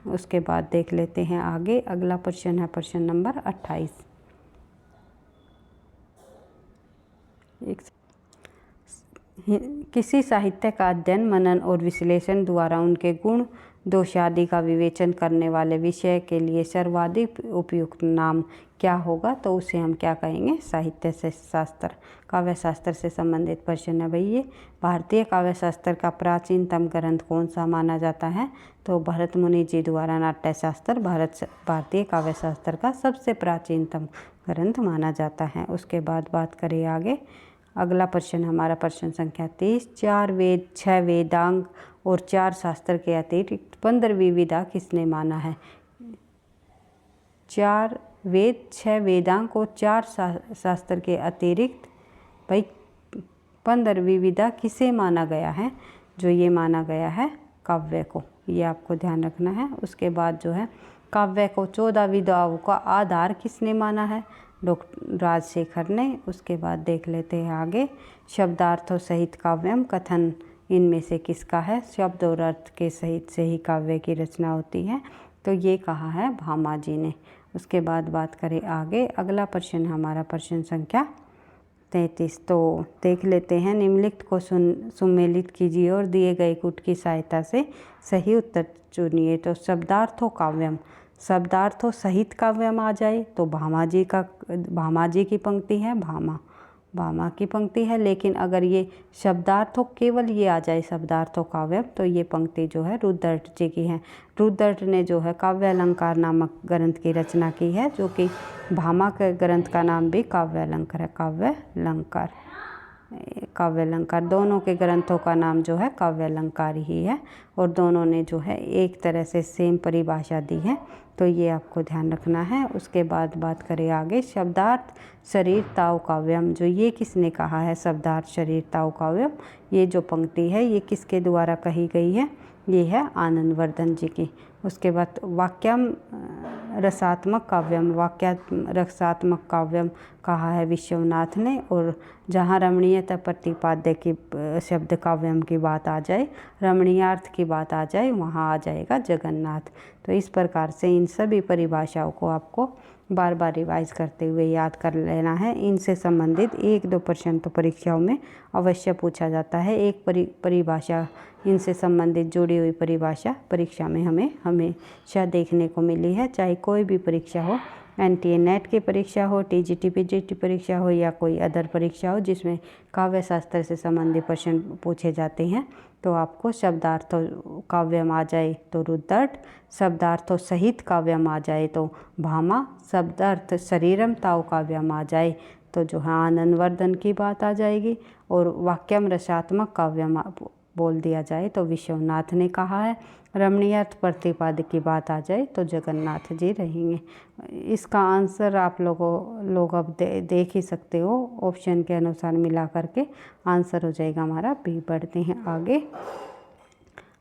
उसके बाद देख लेते हैं आगे, अगला प्रश्न है प्रश्न नंबर 28। किसी साहित्य का अध्ययन मनन और विश्लेषण द्वारा उनके गुण दोष आदि का विवेचन करने वाले विषय के लिए सर्वाधिक उपयुक्त नाम क्या होगा, तो उसे हम क्या कहेंगे, साहित्य से शास्त्र, काव्य शास्त्र से संबंधित प्रश्न है भाई ये। भारतीय काव्य शास्त्र का प्राचीनतम ग्रंथ कौन सा माना जाता है, तो भरत मुनि जी द्वारा नाट्य शास्त्र भारतीय काव्य शास्त्र का सबसे प्राचीनतम ग्रंथ माना जाता है। उसके बाद बात करें आगे, अगला प्रश्न हमारा प्रश्न संख्या 30। 4 वेद 6 वेदांग और 4 शास्त्र के अतिरिक्त 15वीं विधा किसने माना है। 4 वेद 6 वेदांग और 4 शास्त्र के अतिरिक्त भाई 15वीं विधा किसे माना गया है, जो ये माना गया है काव्य को, ये आपको ध्यान रखना है। उसके बाद जो है काव्य को 14 विधाओं का आधार किसने माना है, डॉक्टर राजशेखर ने। उसके बाद देख लेते हैं आगे, शब्दार्थों सहित काव्यम कथन इनमें से किसका है, शब्द और अर्थ के सहित से ही काव्य की रचना होती है, तो ये कहा है भामा जी ने। उसके बाद बात करें आगे, अगला प्रश्न हमारा प्रश्न संख्या 33। तो देख लेते हैं, निम्नलिखित को सुमेलित कीजिए और दिए गए कूट की सहायता से सही उत्तर चुनिए। तो शब्दार्थों काव्यम, शब्दार्थों सहित काव्यम आ जाए तो भामा जी की पंक्ति है, भामा की पंक्ति है। लेकिन अगर ये शब्दार्थों केवल ये आ जाए शब्दार्थों काव्यम, तो ये पंक्ति जो है रुद्रट जी की है। रुद्रट ने जो है काव्य अलंकार नामक ग्रंथ की रचना की है, जो कि भामा के ग्रंथ का नाम भी काव्य अलंकार है। काव्य अलंकार दोनों के ग्रंथों का नाम जो है काव्य अलंकार ही है और दोनों ने जो है एक तरह से सेम परिभाषा दी है, तो ये आपको ध्यान रखना है। उसके बाद बात करें आगे, शब्दार्थ शरीर ताव काव्यम, जो ये किसने कहा है शब्दार्थ शरीर ताव काव्यम, ये जो पंक्ति है ये किसके द्वारा कही गई है, ये है आनंदवर्धन जी की। उसके बाद वाक्यम रसात्मक काव्यम, रसात्मक काव्यम कहा है विश्वनाथ ने। और जहाँ रमणीयता प्रतिपाद्य की शब्द काव्यम की बात आ जाए, रमणीयार्थ की बात आ जाए, वहाँ आ जाएगा जगन्नाथ। तो इस प्रकार से इन सभी परिभाषाओं को आपको बार बार रिवाइज करते हुए याद कर लेना है। इनसे संबंधित 1-2 प्रश्न तो परीक्षाओं में अवश्य पूछा जाता है। एक परिभाषा, इनसे संबंधित जुड़ी हुई परिभाषा परीक्षा में हमें हमेशा देखने को मिली है, चाहे कोई भी परीक्षा हो, NTA नेट की परीक्षा हो, TGT PGT परीक्षा हो या कोई अदर परीक्षा हो जिसमें काव्य शास्त्र से संबंधित प्रश्न पूछे जाते हैं। तो आपको शब्दार्थों काव्यम आ जाए तो रुद्रट, शब्दार्थों सहित काव्यम आ जाए तो भामा, शब्दार्थ शरीरम ताव काव्यम आ जाए तो जो है आनंदवर्धन की बात आ जाएगी, और वाक्यम रसात्मक काव्यम बोल दिया जाए तो विश्वनाथ ने कहा है, रमणीयर्थ प्रतिपाद्य की बात आ जाए तो जगन्नाथ जी रहेंगे। इसका आंसर आप लोग अब देख ही सकते हो, ऑप्शन के अनुसार मिला करके आंसर हो जाएगा हमारा बी। बढ़ते हैं आगे,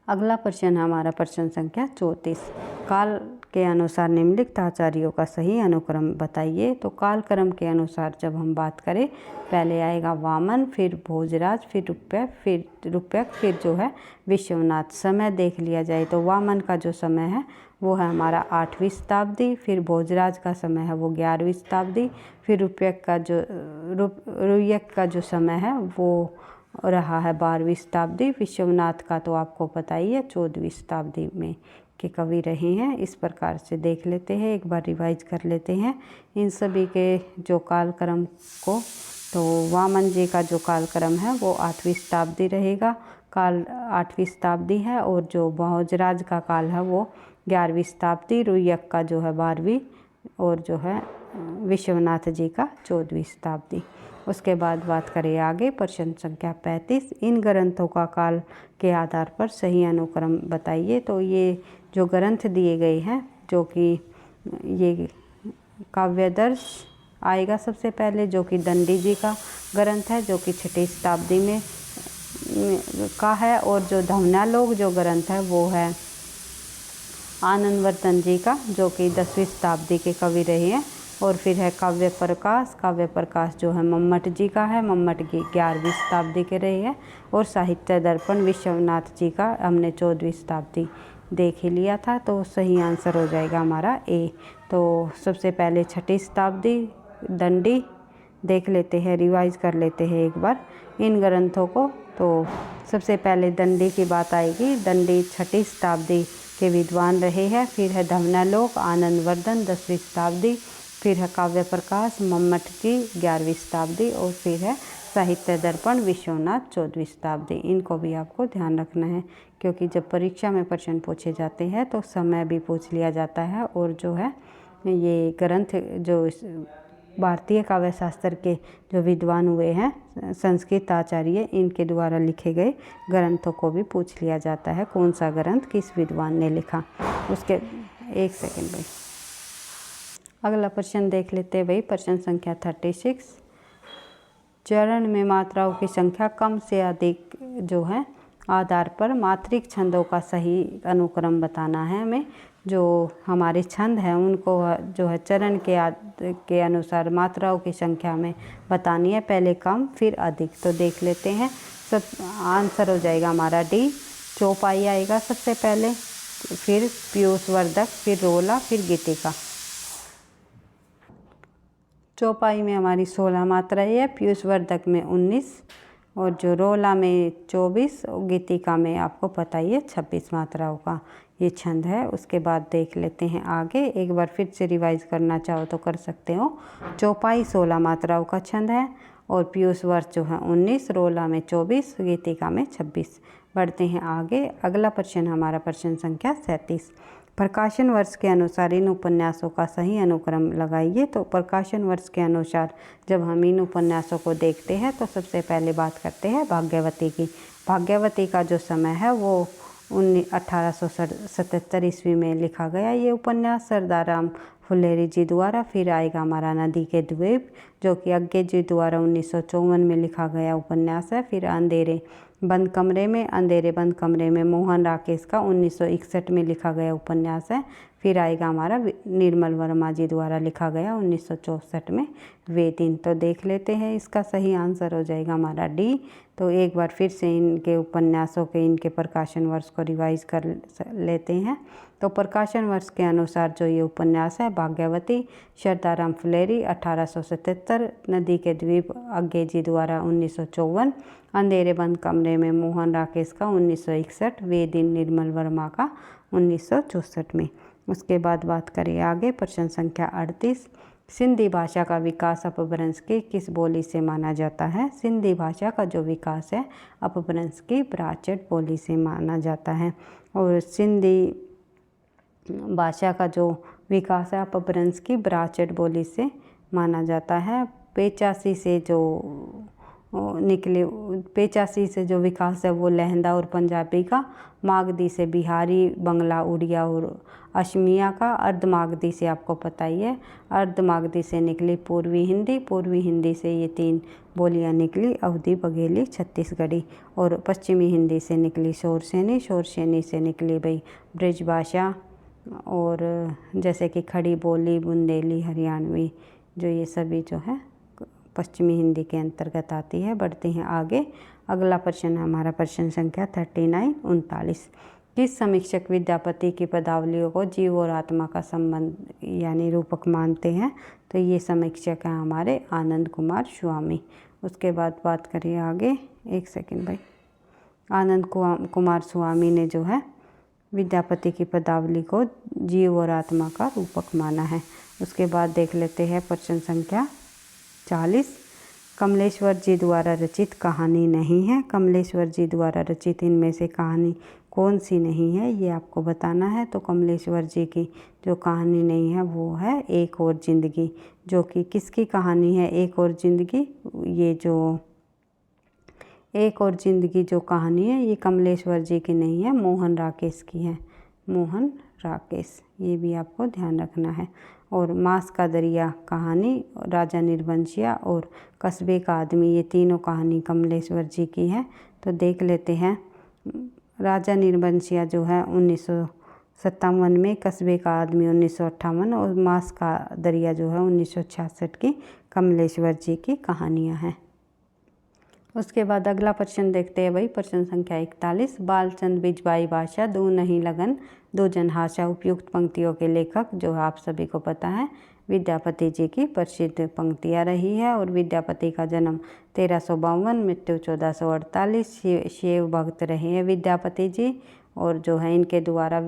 अगला प्रश्न है हमारा प्रश्न संख्या 34। काल के अनुसार निम्नलिखित आचार्यों का सही अनुक्रम बताइए। तो कालक्रम के अनुसार जब हम बात करें, पहले आएगा वामन, फिर भोजराज, फिर रूप्यक, फिर जो है विश्वनाथ। समय देख लिया जाए तो वामन का जो समय है वो है हमारा 8वीं शताब्दी, फिर भोजराज का समय है वो 11वीं शताब्दी, फिर रूप्यक का जो समय है वो रहा है 12वीं शताब्दी, विश्वनाथ का तो आपको पता ही है 14वीं शताब्दी में के कवि रहे हैं। इस प्रकार से देख लेते हैं, एक बार रिवाइज कर लेते हैं इन सभी के जो कालक्रम को। तो वामन जी का जो कालक्रम है वो 8वीं शताब्दी रहेगा, काल 8वीं शताब्दी है। और जो भोजराज का काल है वो 11वीं शताब्दी, रुयक का जो है 12वीं, और जो है विश्वनाथ जी का 14वीं शताब्दी। उसके बाद बात करें आगे, प्रश्न संख्या 35, इन ग्रंथों का काल के आधार पर सही अनुक्रम बताइए। तो ये जो ग्रंथ दिए गए हैं, जो कि ये काव्यदर्श आएगा सबसे पहले, जो कि दंडी जी का ग्रंथ है, जो कि 6ठी शताब्दी में का है। और जो धवनालोक जो ग्रंथ है वो है आनंदवर्धन जी का, जो कि 10वीं शताब्दी के कवि रहे हैं। और फिर है काव्य प्रकाश, काव्य प्रकाश जो है मम्मट जी का है, मम्मट की 11वीं शताब्दी के रहे हैं। और साहित्य दर्पण विश्वनाथ जी का हमने 14वीं शताब्दी देख ही लिया था, तो सही आंसर हो जाएगा हमारा ए। तो सबसे पहले 6ठी शताब्दी दंडी देख लेते हैं, रिवाइज कर लेते हैं एक बार इन ग्रंथों को। तो सबसे पहले दंडी की बात आएगी, दंडी 6ठी शताब्दी के विद्वान रहे हैं। फिर है धवनालोक आनंदवर्धन 10वीं शताब्दी, फिर है काव्य प्रकाश मम्मट जी 11वीं शताब्दी, और फिर है साहित्य दर्पण विश्वनाथ 14वीं शताब्दी। इनको भी आपको ध्यान रखना है, क्योंकि जब परीक्षा में प्रश्न पूछे जाते हैं तो समय भी पूछ लिया जाता है। और जो है ये ग्रंथ जो भारतीय काव्य शास्त्र के जो विद्वान हुए हैं संस्कृत आचार्य, इनके द्वारा लिखे गए ग्रंथों को भी पूछ लिया जाता है, कौन सा ग्रंथ किस विद्वान ने लिखा। उसके एक सेकंड भाई, अगला प्रश्न देख लेते हैं भाई, प्रश्न संख्या 36, चरण में मात्राओं की संख्या कम से अधिक जो है आधार पर मात्रिक छंदों का सही अनुक्रम बताना है हमें। जो हमारे छंद हैं उनको जो है चरण के अनुसार मात्राओं की संख्या में बतानी है, पहले कम फिर अधिक। तो देख लेते हैं, सब आंसर हो जाएगा हमारा डी, चौपाई आएगा सबसे पहले, फिर पीयूषवर्धक, फिर रोला, फिर गीतिका। चौपाई में हमारी 16 मात्राएं है, पीयूषवर्धक में 19, और जो रोला में 24, और गीतिका में आपको पता ही है 26 मात्राओं का ये छंद है। उसके बाद देख लेते हैं आगे, एक बार फिर से रिवाइज करना चाहो तो कर सकते हो। चौपाई 16 मात्राओं का छंद है, और पीयूषवर्धक जो है 19, रोला में 24, गीतिका में 26। बढ़ते हैं आगे, अगला प्रश्न हमारा प्रश्न संख्या 37, प्रकाशन वर्ष के अनुसार इन उपन्यासों का सही अनुक्रम लगाइए। तो प्रकाशन वर्ष के अनुसार जब हम इन उपन्यासों को देखते हैं तो सबसे पहले बात करते हैं भाग्यवती की। भाग्यवती का जो समय है वो 1877 ईस्वी में लिखा गया ये उपन्यास सरदार राम फुलेरी जी द्वारा। फिर आएगा हमारा नदी के द्वीप, जो कि अज्ञे जी द्वारा 1954 में लिखा गया उपन्यास है। फिर अंधेरे बंद कमरे में मोहन राकेश का 1961 में लिखा गया उपन्यास है। फिर आएगा हमारा निर्मल वर्मा जी द्वारा लिखा गया 1964 में वे दिन। तो देख लेते हैं, इसका सही आंसर हो जाएगा हमारा डी। तो एक बार फिर से इनके उपन्यासों के इनके प्रकाशन वर्ष को रिवाइज कर लेते हैं। तो प्रकाशन वर्ष के अनुसार जो ये उपन्यास है भाग्यवती सरदार राम फुलेरी 1877, नदी के द्वीप अज्ञे जी द्वारा 1954, अंधेरे बंद कमरे में मोहन राकेश का 1961, वे दिन निर्मल वर्मा का 1964 में। उसके बाद बात करें आगे, प्रश्न संख्या 38, सिंधी भाषा का विकास अपभ्रंश की किस बोली से माना जाता है। सिंधी भाषा का जो विकास है अपभ्रंश की ब्राचट बोली से माना जाता है। और सिंधी भाषा का जो विकास है अपभ्रंश की ब्राचट बोली से माना जाता है। 85 से जो निकले 85 से जो विकास है वो लहंदा और पंजाबी का, मागधी से बिहारी, बंगला, उड़िया और असमिया का, अर्धमागधी से आपको पता ही है, अर्धमागधी से निकली पूर्वी हिंदी से ये 3 बोलियां निकली, अवधी, बघेली, छत्तीसगढ़ी। और पश्चिमी हिंदी से निकली शोरसेनी से निकली भाई ब्रज भाषा, और जैसे कि खड़ी बोली, बुंदेली, हरियाणवी, जो ये सभी जो है पश्चिमी हिंदी के अंतर्गत आती है। बढ़ते हैं आगे, अगला प्रश्न हमारा प्रश्न संख्या 39, किस समीक्षक विद्यापति की पदावलियों को जीव और आत्मा का संबंध यानी रूपक मानते हैं। तो ये समीक्षक हैं हमारे आनंद कुमार स्वामी। उसके बाद बात करिए आगे, एक सेकंड भाई, आनंद कुमार स्वामी ने जो है विद्यापति की पदावली को जीव और आत्मा का रूपक माना है। उसके बाद देख लेते हैं प्रश्न संख्या 40। कमलेश्वर जी द्वारा रचित कहानी नहीं है। कमलेश्वर जी द्वारा रचित इनमें से कहानी कौन सी नहीं है, ये आपको बताना है। तो कमलेश्वर जी की जो कहानी नहीं है वो है एक और ज़िंदगी, जो कि किसकी कहानी है एक और ज़िंदगी। ये जो एक और ज़िंदगी जो कहानी है ये कमलेश्वर जी की नहीं है, मोहन राकेश की है। मोहन राकेश, ये भी आपको ध्यान रखना है। और मांस का दरिया कहानी, राजा निर्वंशिया और कस्बे का आदमी, ये तीनों कहानी कमलेश्वर जी की है। तो देख लेते हैं। राजा निर्वंशिया जो है 1957 में, कस्बे का आदमी 1958 और मांस का दरिया जो है 1966 की कमलेश्वर जी की कहानियाँ हैं। उसके बाद अगला प्रश्न देखते हैं भाई, प्रश्न संख्या 41। बालचंद बिजबाई भाषा दो नहीं लगन दो जनहाशा, उपयुक्त पंक्तियों के लेखक जो आप सभी को पता है विद्यापति जी की प्रसिद्ध पंक्तियाँ रही है। और विद्यापति का जन्म 1352, मृत्यु 1448, शिव भक्त रहे हैं विद्यापति जी। और जो है इनके द्वारा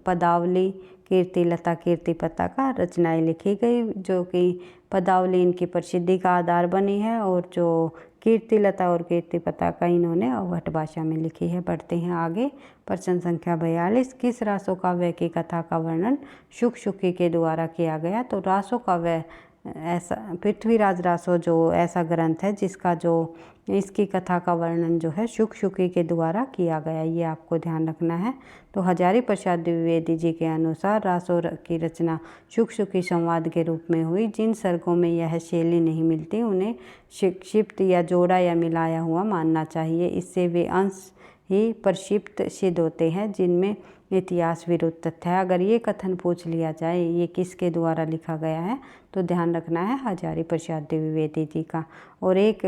पदावली, कीर्तिलता, कीर्तिपता का रचनाएं लिखी गई, जो कि पदावली इनकी प्रसिद्धि का आधार बनी है और जो कीर्तिलता और कीर्तिपता का इन्होंने अवध भाषा में लिखी है। बढ़ते हैं आगे। प्रश्न संख्या 42। किस रासो काव्य की कथा का वर्णन शुक शुकी के द्वारा किया गया। तो रासो काव्य ऐसा पृथ्वीराज रासो जो ऐसा ग्रंथ है जिसका जो इसकी कथा का वर्णन जो है शुक शुकी के द्वारा किया गया, ये आपको ध्यान रखना है। तो हजारी प्रसाद द्विवेदी जी के अनुसार रासो की रचना शुक शुकी संवाद के रूप में हुई। जिन सर्गों में यह शैली नहीं मिलती उन्हें क्षिप्त या जोड़ा या मिलाया हुआ मानना चाहिए। इससे वे अंश ही प्रक्षिप्त सिद्ध होते हैं जिनमें इतिहास विरुद्ध तथ्य है। अगर ये कथन पूछ लिया जाए ये किसके द्वारा लिखा गया है, तो ध्यान रखना है हजारी प्रसाद द्विवेदी जी का। और एक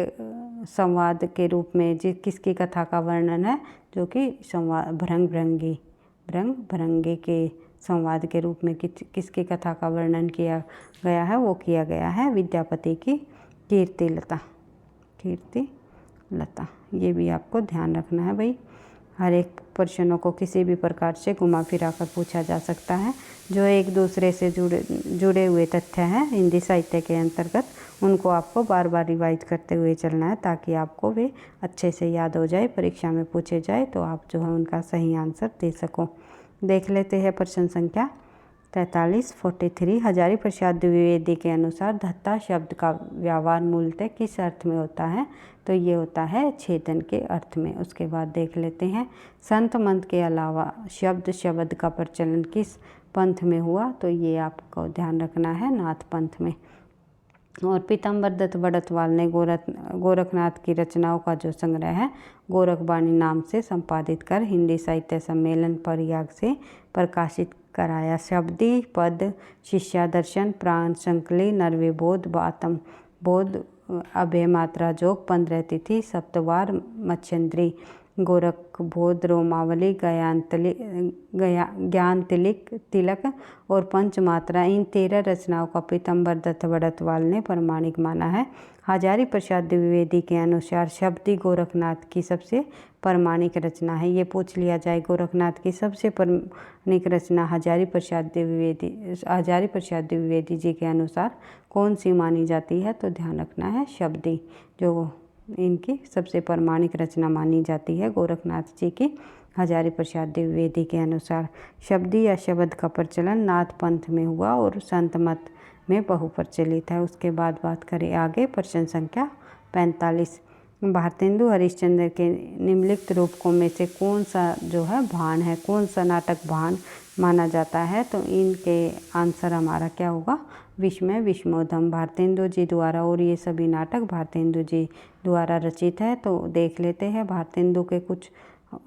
संवाद के रूप में किसकी कथा का वर्णन है, जो कि संवाद भ्रंग भृंगी के संवाद के रूप में किसकी कथा का वर्णन किया गया है, वो किया गया है विद्यापति की कीर्तिलता। ये भी आपको ध्यान रखना है भाई। हर एक प्रश्नों को किसी भी प्रकार से घुमा फिरा कर पूछा जा सकता है। जो एक दूसरे से जुड़े हुए तथ्य हैं हिंदी साहित्य के अंतर्गत, उनको आपको बार बार रिवाइज करते हुए चलना है ताकि आपको वे अच्छे से याद हो जाए, परीक्षा में पूछे जाए तो आप जो है उनका सही आंसर दे सको। देख लेते हैं प्रश्न संख्या 43। हजारी प्रसाद द्विवेदी के अनुसार धत्ता शब्द का व्यवहार मूलतः किस अर्थ में होता है, तो ये होता है छेदन के अर्थ में। उसके बाद देख लेते हैं संत मंत के अलावा शब्द का प्रचलन किस पंथ में हुआ, तो ये आपको ध्यान रखना है नाथ पंथ में। और पीताम्बर दत्त बड़तवाल ने गोरखनाथ की रचनाओं का जो संग्रह है गोरखबाणी नाम से संपादित कर हिंदी साहित्य सम्मेलन प्रयाग से प्रकाशित कराया। शब्दी पद, शिष्या दर्शन, प्राण संकली, नरविबोध, बातम बोध, अभय मात्रा जोग, 15 तिथि, सप्तवार, मच्छेंद्री, गोरखबोध, रोमावली, ज्ञान तिलक और पंचमात्रा, इन 13 रचनाओं का पीताम्बर दत्त बड़तवाल ने प्रमाणिक माना है। हजारी प्रसाद द्विवेदी के अनुसार शब्दी गोरखनाथ की सबसे प्रमाणिक रचना है। ये पूछ लिया जाए गोरखनाथ की सबसे प्रमाणिक रचना हजारी प्रसाद द्विवेदी जी के अनुसार कौन सी मानी जाती है, तो ध्यान रखना है शब्दी जो इनकी सबसे प्रमाणिक रचना मानी जाती है गोरखनाथ जी की हजारी प्रसाद द्विवेदी के अनुसार। शब्दी या शब्द का प्रचलन नाथ पंथ में हुआ और संत मत में बहुप्रचलित है। उसके बाद बात करें आगे प्रश्न संख्या 45। भारतेंदु हरिश्चंद्र के निम्नलिखित रूपकों में से कौन सा जो है भान है, कौन सा नाटक भान माना जाता है, तो इनके आंसर हमारा क्या होगा, विस्मय विस्मोधम भारतेंदु जी द्वारा। और ये सभी नाटक भारतेंदु जी द्वारा रचित है। तो देख लेते हैं भारतेंदु के कुछ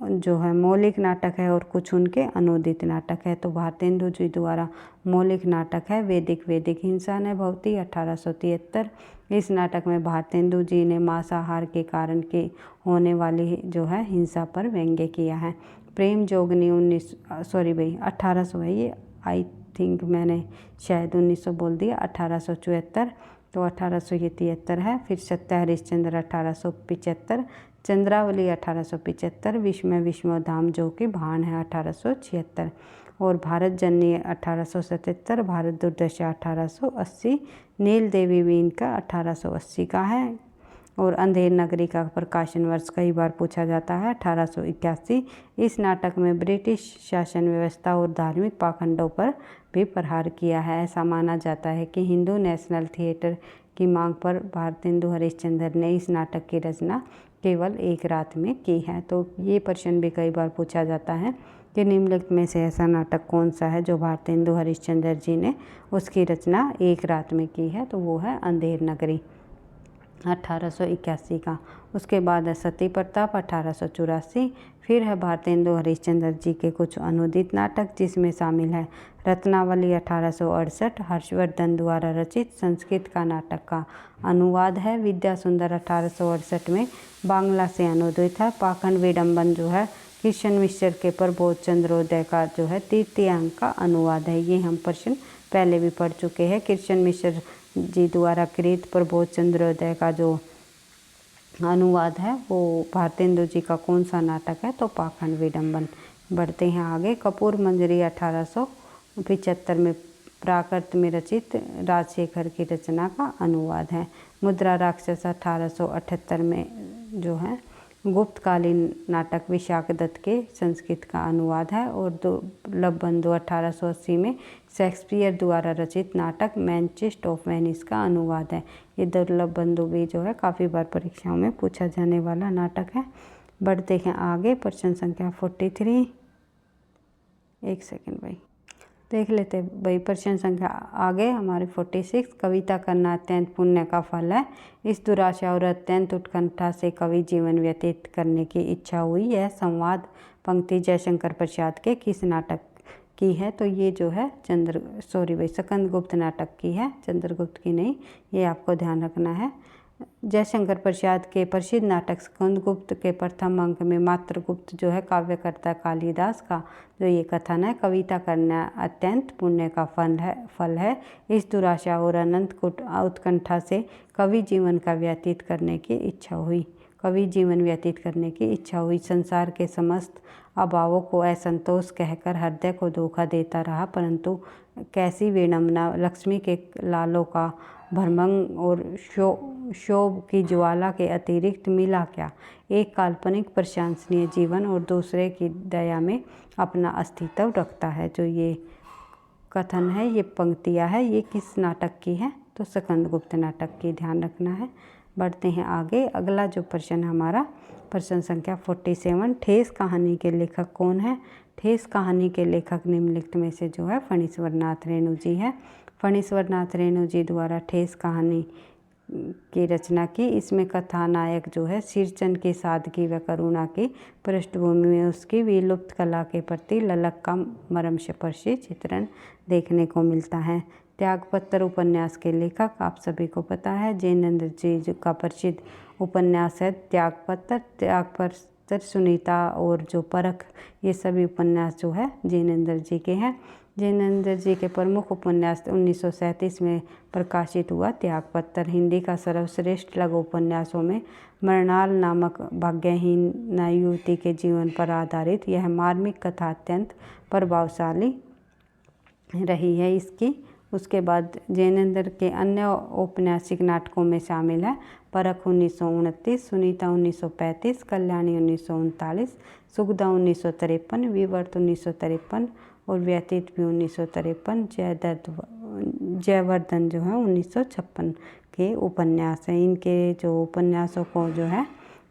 जो है मौलिक नाटक है और कुछ उनके अनुदित नाटक है। तो भारतेंदु जी द्वारा मौलिक नाटक है वैदिक हिंसा ने भवती 1873। इस नाटक में भारतेंदु जी ने मांसाहार के कारण के होने वाली जो है हिंसा पर व्यंग्य किया है। प्रेम जोगनी 1800 है, ये आई थिंक मैंने शायद 1900 बोल दिया, 1874 तो 1873 है। फिर सत्य हरिश्चंद्र 1875, चंद्रावली 1875, विस्मय विश्वधाम जो कि भाण है 1876, और भारत जननी 1877, भारत दुर्दशा 1880, नील देवी बीन का 1880 का है, और अंधेर नगरी का प्रकाशन वर्ष कई बार पूछा जाता है 1881। इस नाटक में ब्रिटिश शासन व्यवस्था और धार्मिक पाखंडों पर भी प्रहार किया है। ऐसा माना जाता है कि हिंदू नेशनल थिएटर की मांग पर भारतेंदु हरिश्चंद्र ने इस नाटक की रचना केवल एक रात में की है। तो ये प्रश्न भी कई बार पूछा जाता है कि निम्नलिखित में से ऐसा नाटक कौन सा है जो भारतेंदु हरिश्चंद्र जी ने उसकी रचना एक रात में की है, तो वो है अंधेर नगरी 1881 का। उसके बाद है सती प्रताप 1884। फिर है भारतेंदु हरिश्चंद्र जी के कुछ अनुदित नाटक, जिसमें शामिल है रत्नावली 1868, हर्षवर्धन द्वारा रचित संस्कृत का नाटक का अनुवाद है। विद्या सुंदर 1868 में बांग्ला से अनुदित है। पाखंड विडम्बन जो है कृष्ण मिश्र के प्रबोध चंद्रोदय का जो है तृतीय अंक का अनुवाद है। ये हम प्रश्न पहले भी पढ़ चुके हैं। कृष्ण मिश्र जी द्वारा कृत प्रबोध चंद्रोदय का जो अनुवाद है वो भारतेंदु जी का कौन सा नाटक है, तो पाखंड विडम्बन। बढ़ते हैं आगे। कपूर मंजरी 1875 में प्राकृत में रचित राजशेखर की रचना का अनुवाद है। मुद्रा राक्षस 1878 में जो है गुप्तकालीन नाटक विशाख दत्त के संस्कृत का अनुवाद है। और दुर्लभ बंधु 1880 में शेक्सपियर द्वारा रचित नाटक मैनचेस्ट ऑफ वेनिस का अनुवाद है। ये दुर्लभ बंधु भी जो है काफ़ी बार परीक्षाओं में पूछा जाने वाला नाटक है। बढ़ते हैं आगे। प्रश्न संख्या 43। एक सेकंड भाई, देख लेते भाई। प्रश्न संख्या आगे हमारे 46। कविता करना अत्यंत पुण्य का फल है। इस दुराशा और अत्यंत उत्कंठा से कवि जीवन व्यतीत करने की इच्छा हुई। यह संवाद पंक्ति जयशंकर प्रसाद के किस नाटक की है, तो ये जो है स्कंदगुप्त नाटक की है, चंद्रगुप्त की नहीं, ये आपको ध्यान रखना है। जयशंकर प्रसाद के प्रसिद्ध नाटक स्कंदगुप्त के प्रथम अंक में मात्रगुप्त जो है काव्यकर्ता कालिदास का जो ये कथन है, कविता करना अत्यंत पुण्य का फल है। इस दुराशा और अनंत उत्कंठा से कवि जीवन व्यतीत करने की इच्छा हुई। संसार के समस्त अभावों को असंतोष कहकर हृदय को धोखा देता रहा, परंतु कैसी विडम्बना, लक्ष्मी के लालों का भ्रमण और शोभ की ज्वाला के अतिरिक्त मिला क्या। एक काल्पनिक प्रशंसनीय जीवन और दूसरे की दया में अपना अस्तित्व रखता है। जो ये कथन है, ये पंक्तियाँ है, ये किस नाटक की है, तो स्कंदगुप्त नाटक की, ध्यान रखना है। बढ़ते हैं आगे। अगला जो प्रश्न हमारा प्रश्न संख्या 47। ठेस कहानी के लेखक कौन है। ठेस कहानी के लेखक निम्नलिखित में से जो है फणीश्वर नाथ रेणु जी है। फणीश्वर नाथ रेणु जी द्वारा ठेस कहानी की रचना की। इसमें कथानायक जो है सिरचन की सादगी व करुणा की पृष्ठभूमि में उसकी विलुप्त कला के प्रति ललक का मर्मस्पर्शी चित्रण देखने को मिलता है। त्यागपत्र उपन्यास के लेखक आप सभी को पता है जैनेन्द्र जी का प्रसिद्ध उपन्यास है त्यागपत्र, सुनीता और जो परख, ये सभी उपन्यास जो है जैनेन्द्र जी के हैं। जैनेन्द्र जी के प्रमुख उपन्यास 1937 में प्रकाशित हुआ त्यागपत्र। हिंदी का सर्वश्रेष्ठ लघु उपन्यासों में मृणाल नामक भाग्यहीन युवती के जीवन पर आधारित यह मार्मिक कथा अत्यंत प्रभावशाली रही है इसकी। उसके बाद जैनेन्द्र के अन्य औपन्यासिक नाटकों में शामिल है परख 1929, सुनीता 1935, कल्याणी 1939, सुगदा 1953, विवर्त 1953 और व्यतीत भी 1953, जयवर्धन जो है 1956 के उपन्यास हैं। इनके जो उपन्यासों को जो है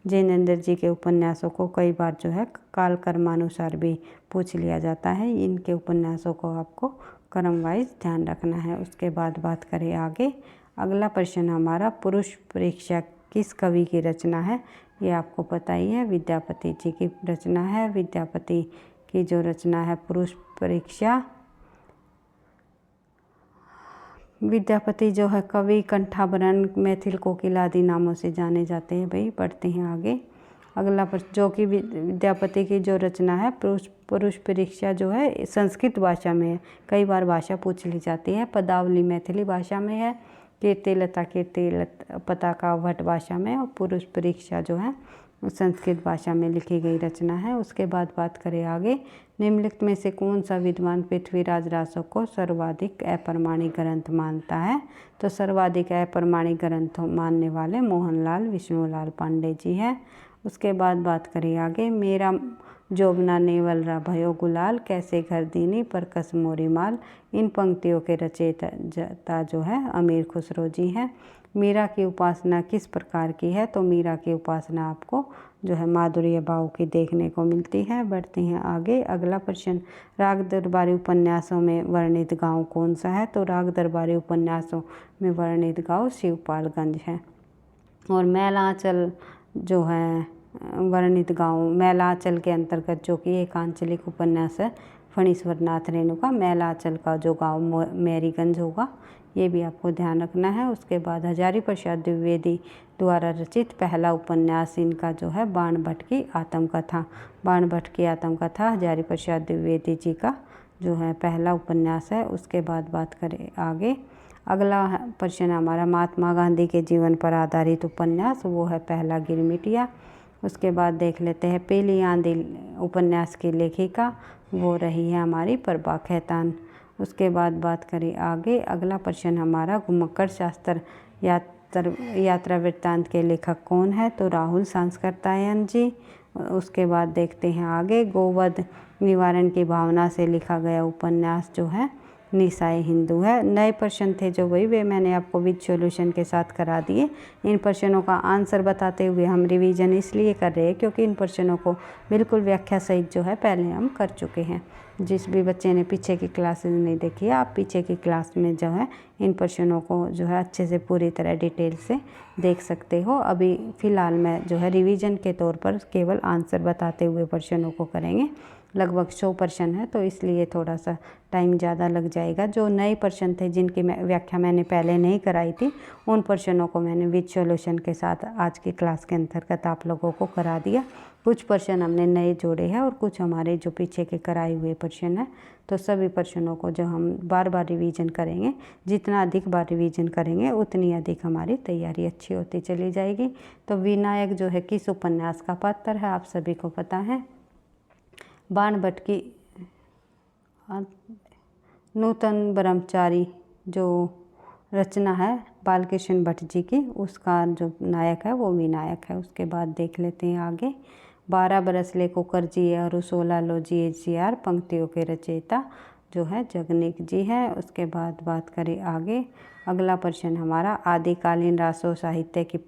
जैनेन्द्र जी के उपन्यासों को कई बार जो है कालक्रमानुसार भी पूछ लिया जाता है। इनके उपन्यासों को आपको क्रम वाइज ध्यान रखना है। उसके बाद बात करें आगे। अगला प्रश्न हमारा पुरुष परीक्षा किस कवि की रचना है, ये आपको पता ही है, विद्यापति जी की रचना है। विद्यापति की जो रचना है पुरुष परीक्षा, विद्यापति जो है कवि, कंठाभरण, मैथिल कोकिला आदि नामों से जाने जाते हैं। भाई बढ़ते हैं आगे। अगला प्रश्न जो कि विद्यापति की जो रचना है पुरुष परीक्षा जो है संस्कृत भाषा में है, कई बार भाषा पूछ ली जाती है। पदावली मैथिली भाषा में है, कीर्तिलता पताका भट्ट भाषा में, और पुरुष परीक्षा जो है संस्कृत भाषा में लिखी गई रचना है। उसके बाद बात करें आगे, निम्नलिखित में से कौन सा विद्वान पृथ्वीराज रासो को सर्वाधिक अप्रमाणिक ग्रंथ मानता है? तो सर्वाधिक अप्रमाणिक ग्रंथ मानने वाले मोहनलाल विष्णुलाल पांडे जी हैं। उसके बाद बात करें आगे, मेरा जोबना नेवल रा भयो गुलाल, कैसे घर दीनी पर कस मोरी माल। इन पंक्तियों के रचयिता जो है अमीर खुसरो जी हैं। मीरा की उपासना किस प्रकार की है? तो मीरा की उपासना आपको जो है माधुर्य भाव की देखने को मिलती है। बढ़ते हैं आगे, अगला प्रश्न, राग दरबारी उपन्यासों में वर्णित गांव कौन सा है? तो राग दरबारी उपन्यासों में वर्णित गांव शिवपालगंज है। और मैलांचल जो है वर्णित गांव मैलांचल के अंतर्गत जो कि एक आंचलिक उपन्यास है फणीश्वर नाथ रेणुका, मैलांचल का जो गांव मैरीगंज होगा, ये भी आपको ध्यान रखना है। उसके बाद हजारी प्रसाद द्विवेदी द्वारा रचित पहला उपन्यास इनका जो है बाणभट्ट की आत्मकथा। बाणभट्ट की आत्मकथा हजारी प्रसाद द्विवेदी जी का जो है पहला उपन्यास है। उसके बाद बात करें आगे, अगला प्रश्न हमारा महात्मा गांधी के जीवन पर आधारित उपन्यास, वो है पहला गिरमिटिया। उसके बाद देख लेते हैं पहली आंधी उपन्यास की लेखिका, वो रही है हमारी प्रभा खेतान। उसके बाद बात करें आगे, अगला प्रश्न हमारा घुमक्कड़ शास्त्र यात्रा वृत्तांत के लेखक कौन है? तो राहुल सांस्कृतायन जी। उसके बाद देखते हैं आगे, गोवध निवारण की भावना से लिखा गया उपन्यास जो है निसाई हिंदू है। नए प्रश्न थे जो वही वे मैंने आपको विद सॉल्यूशन के साथ करा दिए। इन प्रश्नों का आंसर बताते हुए हम रिवीजन इसलिए कर रहे हैं क्योंकि इन प्रश्नों को बिल्कुल व्याख्या सहित जो है पहले हम कर चुके हैं। जिस भी बच्चे ने पीछे की क्लासेस नहीं देखी है, आप पीछे की क्लास में जो है इन प्रश्नों को जो है अच्छे से पूरी तरह डिटेल से देख सकते हो। अभी फ़िलहाल मैं जो है रिवीजन के तौर पर केवल आंसर बताते हुए प्रश्नों को करेंगे। लगभग 100 प्रश्न है तो इसलिए थोड़ा सा टाइम ज़्यादा लग जाएगा। जो नए प्रश्न थे जिनकी व्याख्या मैंने पहले नहीं कराई थी, उन प्रश्नों को मैंने विद सॉल्यूशन के साथ आज की क्लास के अंतर्गत आप लोगों को करा दिया। कुछ प्रश्न हमने नए जोड़े हैं और कुछ हमारे जो पीछे के कराए हुए प्रश्न हैं। तो सभी प्रश्नों को जो हम बार बार रिवीजन करेंगे, जितना अधिक बार रिवीजन करेंगे उतनी अधिक हमारी तैयारी अच्छी होती चली जाएगी। तो विनायक जो है किस उपन्यास का पात्र है? आप सभी को पता है, बाणभट्ट की नूतन ब्रह्मचारी जो रचना है बालकृष्ण भट्ट जी की, उसका जो नायक है वो विनायक है। उसके बाद देख लेते हैं आगे, 12 बरस ले कुकर जी और 16 लो जी HCR पंक्तियों के रचयिता जो है जगनीक जी है। उसके बाद बात करें आगे, अगला प्रश्न हमारा, आदिकालीन रासो साहित्य की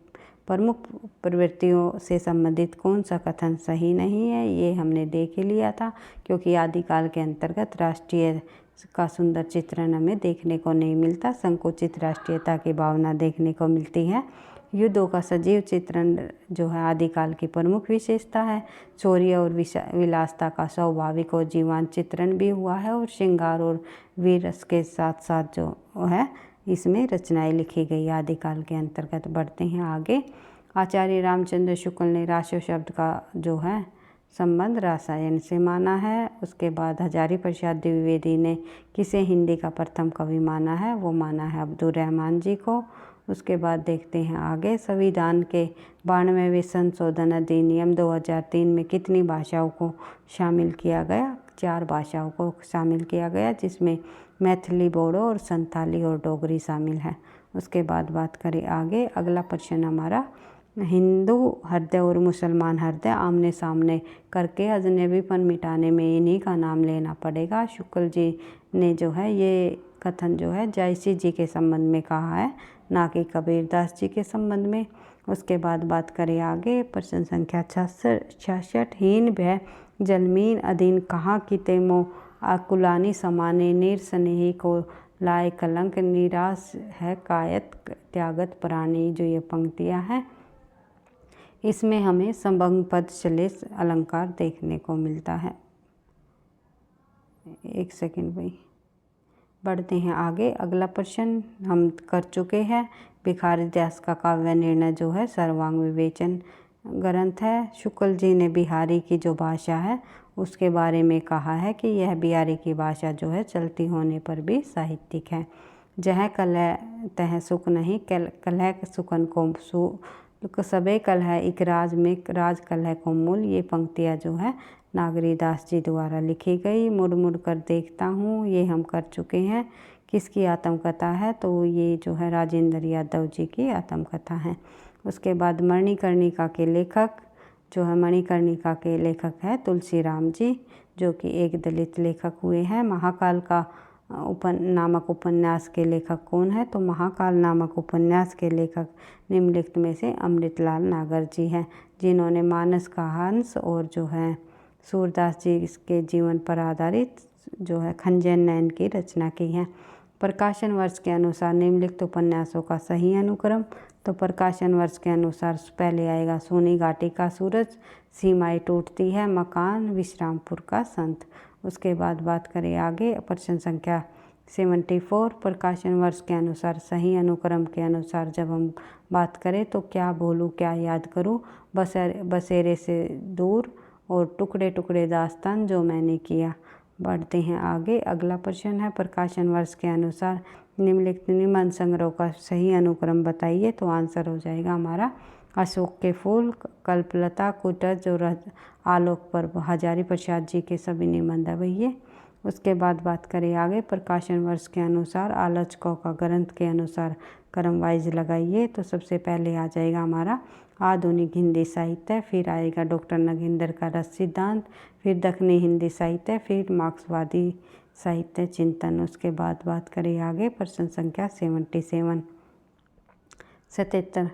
प्रमुख प्रवृत्तियों से संबंधित कौन सा कथन सही नहीं है? ये हमने देख ही लिया था क्योंकि आदिकाल के अंतर्गत राष्ट्रीय का सुंदर चित्रण हमें देखने को नहीं मिलता, संकुचित राष्ट्रीयता की भावना देखने को मिलती है। युद्धों का सजीव चित्रण जो है आदिकाल की प्रमुख विशेषता है। शौर्य और विलासता का स्वाभाविक और जीवंत चित्रण भी हुआ है और श्रृंगार और वीर रस के साथ साथ जो है इसमें रचनाएं लिखी गई आदिकाल के अंतर्गत। बढ़ते हैं आगे, आचार्य रामचंद्र शुक्ल ने रासो शब्द का जो है संबंध रासायन से माना है। उसके बाद हजारी प्रसाद द्विवेदी ने किसे हिंदी का प्रथम कवि माना है? वो माना है अब्दुल रहमान जी को। उसके बाद देखते हैं आगे, संविधान के 92वें संशोधन अधिनियम 2003 में कितनी भाषाओं को शामिल किया गया? 4 भाषाओं को शामिल किया गया, जिसमें मैथिली, बोडो और संथाली और डोगरी शामिल है। उसके बाद बात करें आगे, अगला प्रश्न हमारा, हिंदू हृदय और मुसलमान हृदय आमने सामने करके अजनबीपन मिटाने में इन्हीं का नाम लेना पड़ेगा। शुक्ल जी ने जो है ये कथन जो है जायसी जी के संबंध में कहा है, ना कि कबीरदास जी के संबंध में। उसके बाद बात करें आगे, प्रश्न संख्या 66, हीन भय जलमीन अधीन कहाँ की तेमो आकुलानी समाने नीर स्नेही को लाए कलंक निराश है कायत त्यागत प्राणी। जो ये पंक्तियाँ हैं इसमें हमें संबंध पद श्लेष अलंकार देखने को मिलता है। एक सेकंड भाई, बढ़ते हैं आगे, अगला प्रश्न हम कर चुके हैं। भिखारी दास का काव्य निर्णय जो है सर्वांग विवेचन ग्रंथ है। शुक्ल जी ने बिहारी की जो भाषा है उसके बारे में कहा है कि यह बिहारी की भाषा जो है चलती होने पर भी साहित्यिक है। जह कलह तह सुख नहीं, कलह सुखन को सबे कल है इक राज में राज कल है को मूल। ये पंक्तियाँ जो है नागरीदास जी द्वारा लिखी गई। मुड़ मुड़ कर देखता हूँ, ये हम कर चुके हैं। किसकी आत्मकथा है? तो ये जो है राजेंद्र यादव जी की आत्मकथा है। उसके बाद मणिकर्णिका के लेखक जो है, मणिकर्णिका के लेखक है तुलसीराम जी, जो कि एक दलित लेखक हुए हैं। महाकाल का नामक उपन्यास के लेखक कौन है? तो महाकाल नामक उपन्यास के लेखक निम्नलिखित में से अमृतलाल नागर जी हैं, जिन्होंने मानस का हंस और जो है सूरदास जी के जीवन पर आधारित जो है खंजन नयन की रचना की है। प्रकाशन वर्ष के अनुसार निम्नलिखित उपन्यासों का सही अनुक्रम। तो प्रकाशन वर्ष के अनुसार पहले आएगा सोनी घाटी का सूरज, सीमाएं टूटती है, मकान, विश्रामपुर का संत। उसके बाद बात करें आगे प्रश्न संख्या 74। प्रकाशन वर्ष के अनुसार सही अनुक्रम के अनुसार जब हम बात करें तो क्या भूलूं क्या याद करूं, बसेरे से दूर और टुकड़े टुकड़े दास्तान जो मैंने किया। बढ़ते हैं आगे। अगला प्रश्न है प्रकाशन वर्ष के अनुसार निम्नलिखित निबंध संग्रह का सही अनुक्रम बताइए। तो आंसर हो जाएगा हमारा अशोक के फूल, कल्पलता, कुटज और आलोक पर्व हजारी प्रसाद जी के सभी निबंध है भैया। उसके बाद बात करें आगे प्रकाशन वर्ष के अनुसार आलोचकों का ग्रंथ के अनुसार क्रम वाइज लगाइए। तो सबसे पहले आ जाएगा हमारा आधुनिक हिंदी साहित्य, फिर आएगा डॉक्टर नगेंद्र का रस सिद्धांत, फिर दक्षिणी हिंदी साहित्य, फिर मार्क्सवादी साहित्य चिंतन। उसके बाद बात करें आगे प्रश्न संख्या 77।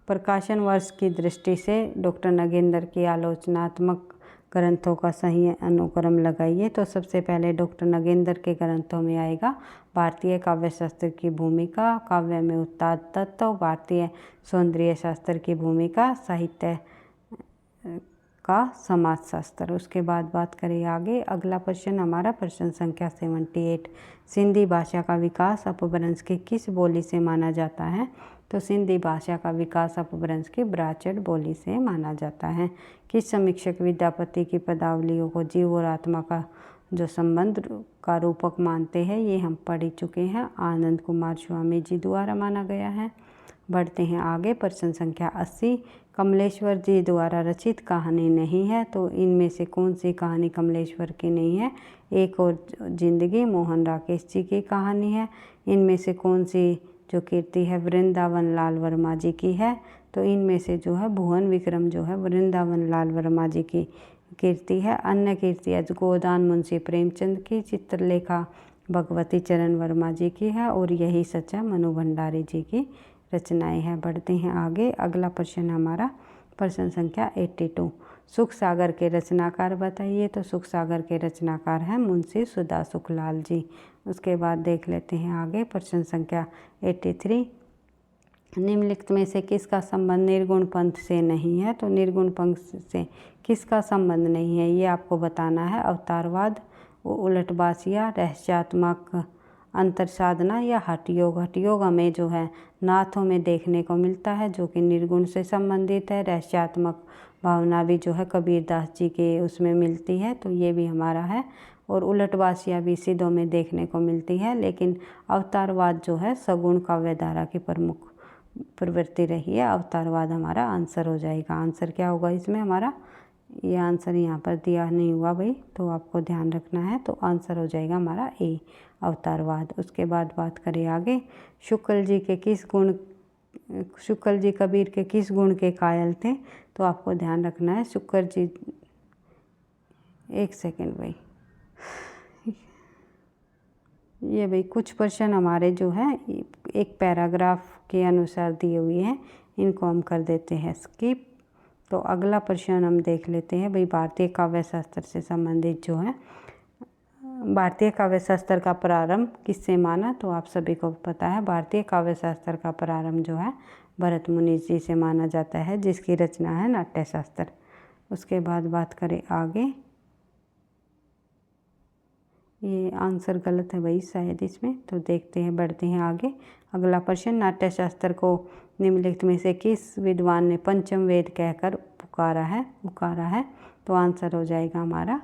प्रकाशन वर्ष की दृष्टि से डॉक्टर नगेंद्र की आलोचनात्मक ग्रंथों का सही अनुक्रम लगाइए। तो सबसे पहले डॉक्टर नगेंद्र के ग्रंथों में आएगा भारतीय काव्य शास्त्र की भूमिका, काव्य में उत्तान तत्व, भारतीय सौंदर्य शास्त्र की भूमिका, साहित्य का समाजशास्त्र। उसके बाद बात करें आगे। अगला प्रश्न हमारा प्रश्न संख्या 78। सिंधी भाषा का विकास अपभ्रंश की किस बोली से माना जाता है? तो सिंधी भाषा का विकास अपभ्रंश की ब्राचट बोली से माना जाता है। किस समीक्षक विद्यापति की पदावलियों को जीव और आत्मा का जो संबंध का रूपक मानते हैं? ये हम पढ़ चुके हैं, आनंद कुमार स्वामी जी द्वारा माना गया है। बढ़ते हैं आगे प्रश्न संख्या 80। कमलेश्वर जी द्वारा रचित कहानी नहीं है। तो इनमें से कौन सी कहानी कमलेश्वर की नहीं है? एक और जिंदगी मोहन राकेश जी की कहानी है। इनमें से कौन सी जो कीर्ति है वृंदावन लाल वर्मा जी की है? तो इनमें से जो है भुवन विक्रम जो है वृंदावन लाल वर्मा जी की कीर्ति है। अन्य कीर्ति गोदान मुंशी प्रेमचंद की, चित्रलेखा भगवती चरण वर्मा जी की है और यही सच्चा मनु भंडारी जी की रचनाएं हैं। बढ़ते हैं आगे। अगला प्रश्न हमारा प्रश्न संख्या 82। सुख सागर के रचनाकार बताइए। तो सुख सागर के रचनाकार हैं मुंशी सुधा सुखलाल जी। उसके बाद देख लेते हैं आगे प्रश्न संख्या 83। निम्नलिखित में से किसका संबंध निर्गुण पंथ से नहीं है? तो निर्गुण पंथ से किसका संबंध नहीं है ये आपको बताना है। अवतारवाद, उलटबासिया, रहस्यात्मक अंतर साधना या हठयोग। हठयोग हमें जो है नाथों में देखने को मिलता है जो कि निर्गुण से संबंधित है। रहस्यात्मक भावना भी जो है कबीरदास जी के उसमें मिलती है, तो ये भी हमारा है। और उलटबासिया भी सिद्धों में देखने को मिलती है। लेकिन अवतारवाद जो है सगुण काव्यधारा की प्रमुख प्रवृत्ति रही है। अवतारवाद हमारा आंसर हो जाएगा। आंसर क्या होगा इसमें हमारा? ये आंसर यहाँ पर दिया नहीं हुआ भाई, तो आपको ध्यान रखना है। तो आंसर हो जाएगा हमारा ए, अवतारवाद। उसके बाद बात करें आगे। शुक्ल जी कबीर के किस गुण के कायल थे? तो आपको ध्यान रखना है शुक्ल जी, एक सेकेंड भाई, ये भाई कुछ प्रश्न हमारे जो है एक पैराग्राफ के अनुसार दिए हुए हैं, इनको हम कर देते हैं स्किप। तो अगला प्रश्न हम देख लेते हैं भाई भारतीय काव्य शास्त्र से संबंधित जो है भारतीय काव्य शास्त्र का प्रारंभ किससे माना? तो आप सभी को पता है भारतीय काव्य शास्त्र का प्रारंभ जो है भरत मुनि जी से माना जाता है, जिसकी रचना है नाट्य शास्त्र। उसके बाद बात करें आगे। ये आंसर गलत है भाई शायद इसमें, तो देखते हैं, बढ़ते हैं आगे। अगला प्रश्न, नाट्य शास्त्र को निम्नलिखित में से किस विद्वान ने पंचम वेद कहकर पुकारा है? तो आंसर हो जाएगा हमारा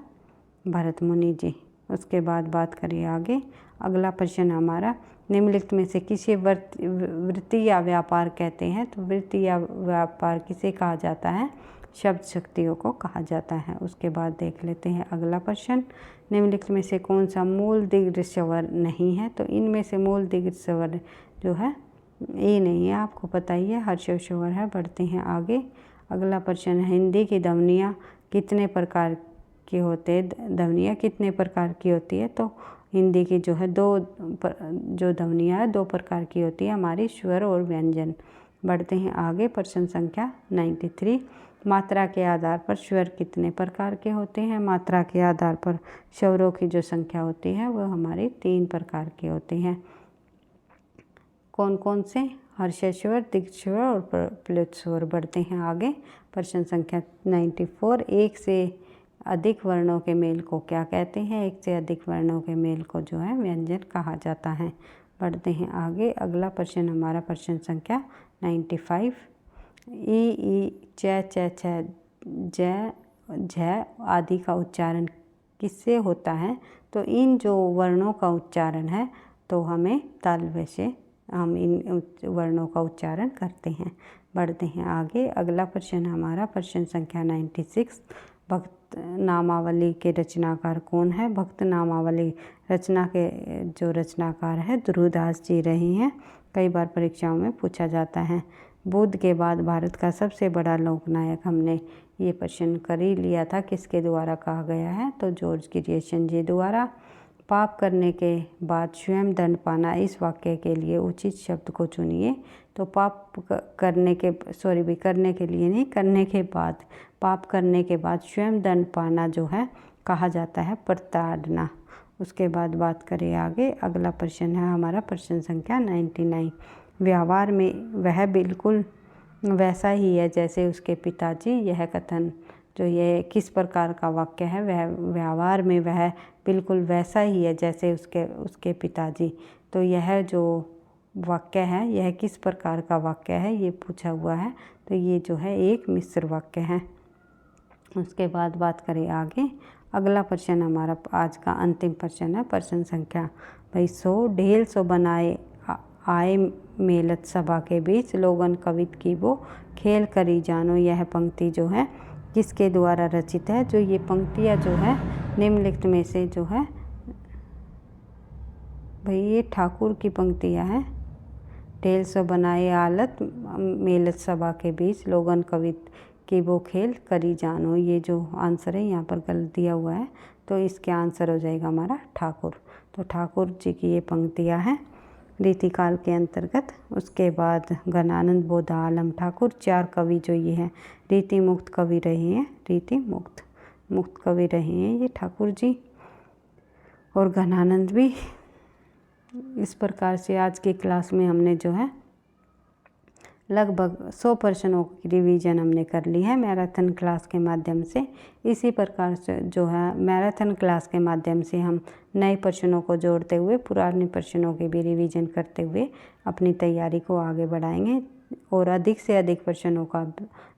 भरत मुनि जी। उसके बाद बात करें आगे। अगला प्रश्न हमारा, निम्नलिखित में से किसे वृत्ति या व्यापार कहते हैं? तो वृत्ति या व्यापार किसे कहा जाता है? शब्द शक्तियों को कहा जाता है। उसके बाद देख लेते हैं अगला प्रश्न, निम्नलिखित में से कौन सा मूल दीर्घ स्वर नहीं है? तो इनमें से मूल दीर्घ स्वर जो है ये नहीं है, आपको पता ही है, हर्षव स्वर है। बढ़ते हैं आगे। अगला प्रश्न है, हिंदी की ध्वनियाँ कितने प्रकार के होते हैं? ध्वनियाँ कितने प्रकार की होती है? तो हिंदी की जो है जो ध्वनियाँ है 2 प्रकार की होती है हमारी, स्वर और व्यंजन। बढ़ते हैं आगे। प्रश्न संख्या 93, मात्रा के आधार पर स्वर कितने प्रकार के होते हैं? मात्रा के आधार पर स्वरों की जो संख्या होती है वह हमारी 3 प्रकार के होते हैं। कौन कौन से? हर्ष स्वर, दीर्घ स्वर और प्लुत स्वर। बढ़ते हैं आगे। प्रश्न संख्या 94, एक से अधिक वर्णों के मेल को क्या कहते हैं? एक से अधिक वर्णों के मेल को जो है व्यंजन कहा जाता है। बढ़ते हैं आगे। अगला प्रश्न हमारा प्रश्न संख्या 95, ई च छ ज झ आदि का उच्चारण किससे होता है? तो इन जो वर्णों का उच्चारण है तो हमें तालव्य से हम इन वर्णों का उच्चारण करते हैं। बढ़ते हैं आगे। अगला प्रश्न हमारा प्रश्न संख्या 96, भक्त नामावली के रचनाकार कौन है? भक्त नामावली रचना के जो रचनाकार है ध्रुवदास जी रहे हैं। कई बार परीक्षाओं में पूछा जाता है। बुद्ध के बाद भारत का सबसे बड़ा लोकनायक हमने ये प्रश्न कर ही लिया था, किसके द्वारा कहा गया है? तो जॉर्ज ग्रियर्सन जी द्वारा। पाप करने के बाद स्वयं दंड पाना, इस वाक्य के लिए उचित शब्द को चुनिए। तो पाप करने के करने के लिए नहीं, करने के बाद, पाप करने के बाद स्वयं दंड पाना जो है कहा जाता है प्रताड़ना। उसके बाद बात करें आगे। अगला प्रश्न है हमारा प्रश्न संख्या 99, व्यवहार में वह बिल्कुल वैसा ही है जैसे उसके पिताजी। यह कथन जो ये किस प्रकार का वाक्य है? वह व्यवहार में वह बिल्कुल वैसा ही है जैसे उसके पिताजी। तो यह जो वाक्य है यह किस प्रकार का वाक्य है ये पूछा हुआ है। तो ये जो है एक मिश्र वाक्य है। उसके बाद बात करें आगे। अगला प्रश्न हमारा आज का अंतिम प्रश्न है प्रश्न संख्या 100, ढेल सो बनाए आए मेलत सभा के बीच लोगन कवित की वो खेल करी जानो। यह पंक्ति जो है किसके द्वारा रचित है? जो ये पंक्तियाँ जो है निम्नलिखित में से जो है भाई ये ठाकुर की पंक्तियाँ हैं। ढेल सो बनाए आलत मेलत सभा के बीच लोगन कवित की वो खेल करी जानो। ये जो आंसर है यहाँ पर गलत दिया हुआ है, तो इसके आंसर हो जाएगा हमारा ठाकुर। तो ठाकुर जी की ये पंक्तियाँ हैं रीतिकाल के अंतर्गत। उसके बाद घनानंद बोधा आलम ठाकुर, 4 कवि जो ये हैं रीति मुक्त कवि रहे हैं, रीति मुक्त कवि रहे हैं ये ठाकुर जी और घनानंद भी। इस प्रकार से आज की क्लास में हमने जो है लगभग 100 प्रश्नों की रिवीजन हमने कर ली है मैराथन क्लास के माध्यम से। इसी प्रकार से जो है मैराथन क्लास के माध्यम से हम नए प्रश्नों को जोड़ते हुए पुराने प्रश्नों की भी रिवीजन करते हुए अपनी तैयारी को आगे बढ़ाएंगे और अधिक से अधिक प्रश्नों का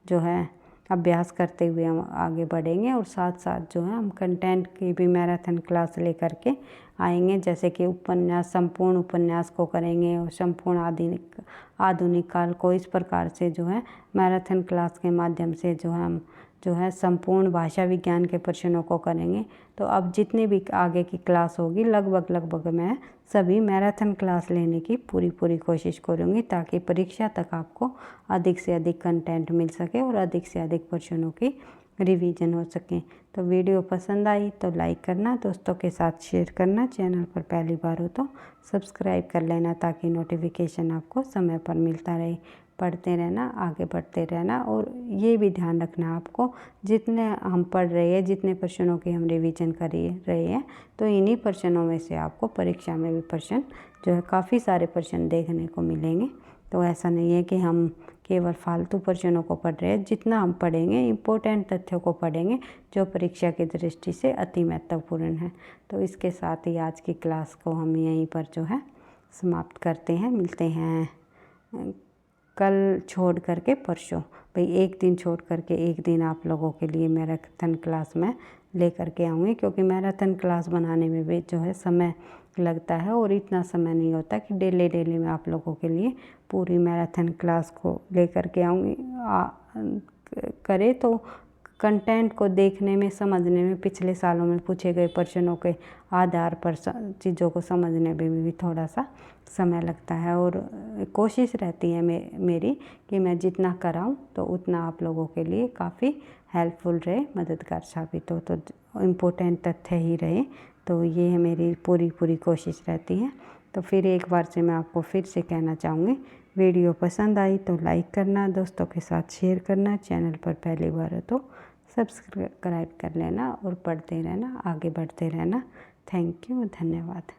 जो है अभ्यास करते हुए हम आगे बढ़ेंगे। और साथ साथ जो है हम कंटेंट की भी मैराथन क्लास लेकर के आएंगे, जैसे कि उपन्यास, संपूर्ण उपन्यास को करेंगे और संपूर्ण आधुनिक काल को। इस प्रकार से जो है मैराथन क्लास के माध्यम से जो है हम जो है संपूर्ण भाषा विज्ञान के प्रश्नों को करेंगे। तो अब जितनी भी आगे की क्लास होगी लगभग मैं सभी मैराथन क्लास लेने की पूरी कोशिश करूँगी, ताकि परीक्षा तक आपको अधिक से अधिक कंटेंट मिल सके और अधिक से अधिक प्रश्नों की रिवीजन हो सके। तो वीडियो पसंद आई तो लाइक करना, दोस्तों के साथ शेयर करना, चैनल पर पहली बार हो तो सब्सक्राइब कर लेना, ताकि नोटिफिकेशन आपको समय पर मिलता रहे। पढ़ते रहना, आगे बढ़ते रहना और ये भी ध्यान रखना आपको, जितने हम पढ़ रहे हैं, जितने प्रश्नों की हम रिवीजन कर रहे हैं, तो इन्हीं प्रश्नों में से आपको परीक्षा में भी प्रश्न जो है काफ़ी सारे प्रश्न देखने को मिलेंगे। तो ऐसा नहीं है कि हम केवल फालतू प्रश्नों को पढ़ रहे हैं। जितना हम पढ़ेंगे इम्पोर्टेंट तथ्यों को पढ़ेंगे जो परीक्षा की दृष्टि से अति महत्वपूर्ण है। तो इसके साथ ही आज की क्लास को हम यहीं पर जो है समाप्त करते हैं। मिलते हैं कल छोड़ करके परसों, भाई एक दिन छोड़ करके एक दिन आप लोगों के लिए मैराथन क्लास में ले करके आऊँगी, क्योंकि मैराथन क्लास बनाने में भी जो है समय लगता है और इतना समय नहीं होता कि डेली मैं आप लोगों के लिए पूरी मैराथन क्लास को लेकर के आऊँगी। करे तो कंटेंट को देखने में, समझने में, पिछले सालों में पूछे गए प्रश्नों के आधार पर चीज़ों को समझने में भी थोड़ा सा समय लगता है। और कोशिश रहती है मेरी कि मैं जितना कराऊं तो उतना आप लोगों के लिए काफ़ी हेल्पफुल रहे, मददगार साबित हो, तो इम्पोर्टेंट तथ्य ही रहे। तो ये है मेरी पूरी कोशिश रहती है। तो फिर एक बार से मैं आपको फिर से कहना चाहूँगी, वीडियो पसंद आई तो लाइक करना, दोस्तों के साथ शेयर करना, चैनल पर पहली बार है तो सब्सक्राइब कर लेना और पढ़ते रहना, आगे बढ़ते रहना। थैंक यू, धन्यवाद।